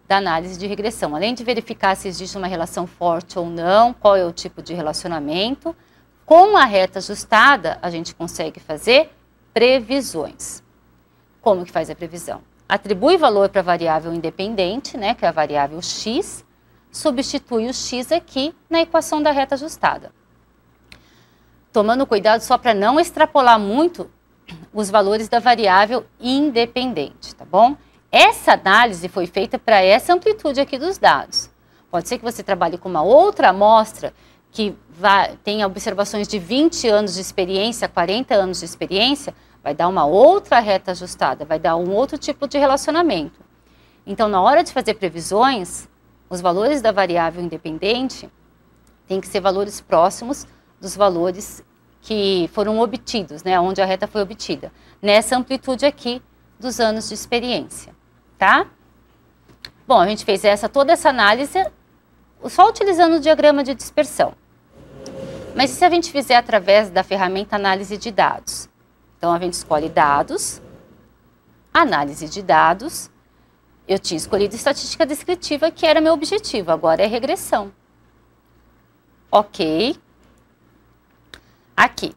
S2: da análise de regressão. Além de verificar se existe uma relação forte ou não, qual é o tipo de relacionamento, com a reta ajustada, a gente consegue fazer previsões. Como que faz a previsão? Atribui valor para a variável independente, né, que é a variável x, substitui o x aqui na equação da reta ajustada. Tomando cuidado só para não extrapolar muito os valores da variável independente, tá bom? essa análise foi feita para essa amplitude aqui dos dados. Pode ser que você trabalhe com uma outra amostra que tenha observações de 20 anos de experiência, 40 anos de experiência, vai dar uma outra reta ajustada, vai dar um outro tipo de relacionamento. Então, na hora de fazer previsões, os valores da variável independente têm que ser valores próximos dos valores que foram obtidos, né, onde a reta foi obtida, nessa amplitude aqui dos anos de experiência, tá? Bom, a gente fez toda essa análise só utilizando o diagrama de dispersão. Mas e se a gente fizer através da ferramenta análise de dados? Então, a gente escolhe dados, análise de dados. Eu tinha escolhido estatística descritiva, que era meu objetivo, agora é regressão. Ok. Aqui.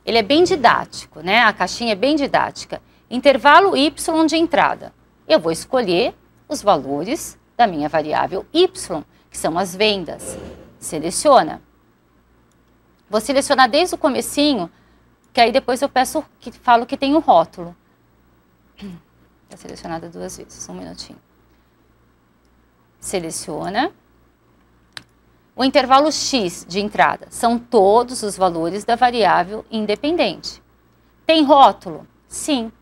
S2: Ele é bem didático, né? A caixinha é bem didática. Intervalo Y de entrada. Eu vou escolher os valores da minha variável Y, que são as vendas. Seleciona. Vou selecionar desde o comecinho, que aí depois eu falo que tem um rótulo. Está selecionada 2 vezes, um minutinho. Seleciona. O intervalo X de entrada são todos os valores da variável independente. Tem rótulo? Sim.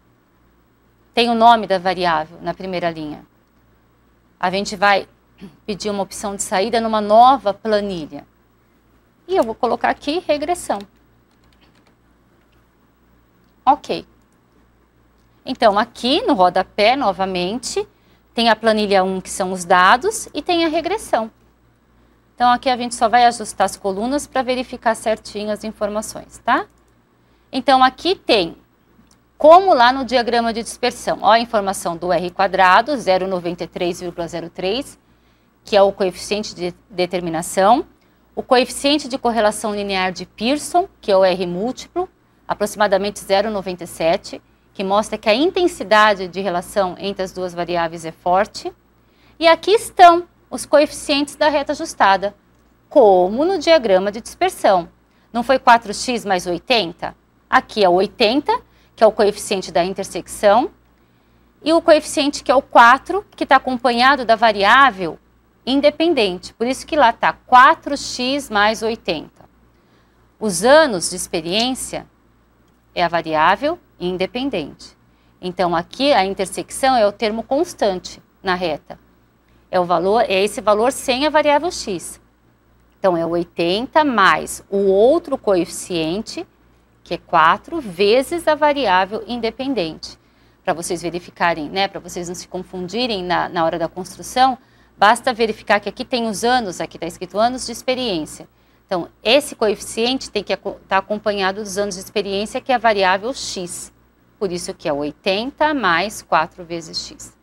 S2: Tem o nome da variável na primeira linha. A gente vai pedir uma opção de saída numa nova planilha. E eu vou colocar aqui regressão. Ok. Então, aqui no rodapé, novamente, tem a planilha 1, que são os dados, e tem a regressão. Então, aqui a gente só vai ajustar as colunas para verificar certinho as informações, tá? Então, aqui tem, como lá no diagrama de dispersão, ó, a informação do R quadrado, 0,93,03, que é o coeficiente de determinação, o coeficiente de correlação linear de Pearson, que é o R múltiplo, aproximadamente 0,97, que mostra que a intensidade de relação entre as duas variáveis é forte. E aqui estão os coeficientes da reta ajustada, como no diagrama de dispersão. Não foi 4x mais 80? Aqui é o 80, que é o coeficiente da intersecção, e o coeficiente que é o 4, que está acompanhado da variável independente. Por isso que lá está 4x mais 80. Os anos de experiência é a variável independente. Então, aqui a intersecção é o termo constante na reta. É esse valor sem a variável x. Então, é 80 mais o outro coeficiente, que é 4, vezes a variável independente. Para vocês verificarem, né, para vocês não se confundirem na hora da construção, basta verificar que aqui tem os anos, aqui está escrito anos de experiência. Então, esse coeficiente tem que estar acompanhado dos anos de experiência, que é a variável x. Por isso que é 80 mais 4 vezes x.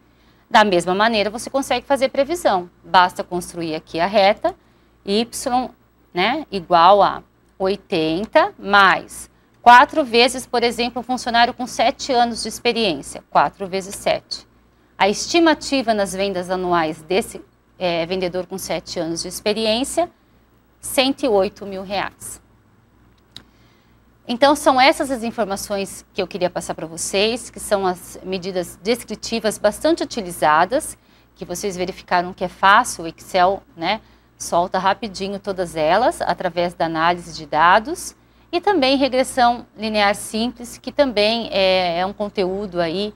S2: Da mesma maneira, você consegue fazer previsão. Basta construir aqui a reta, y, né, igual a 80 mais 4 vezes, por exemplo, um funcionário com 7 anos de experiência. 4 vezes 7. A estimativa nas vendas anuais desse vendedor com 7 anos de experiência, R$108 mil. Então, são essas as informações que eu queria passar para vocês, que são as medidas descritivas bastante utilizadas, que vocês verificaram que é fácil, o Excel, né, solta rapidinho todas elas, através da análise de dados, e também regressão linear simples, que também é um conteúdo aí,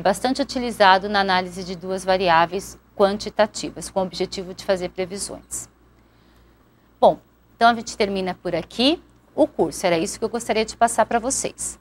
S2: bastante utilizado na análise de duas variáveis quantitativas, com o objetivo de fazer previsões. Bom, então a gente termina por aqui o curso. Era isso que eu gostaria de passar para vocês.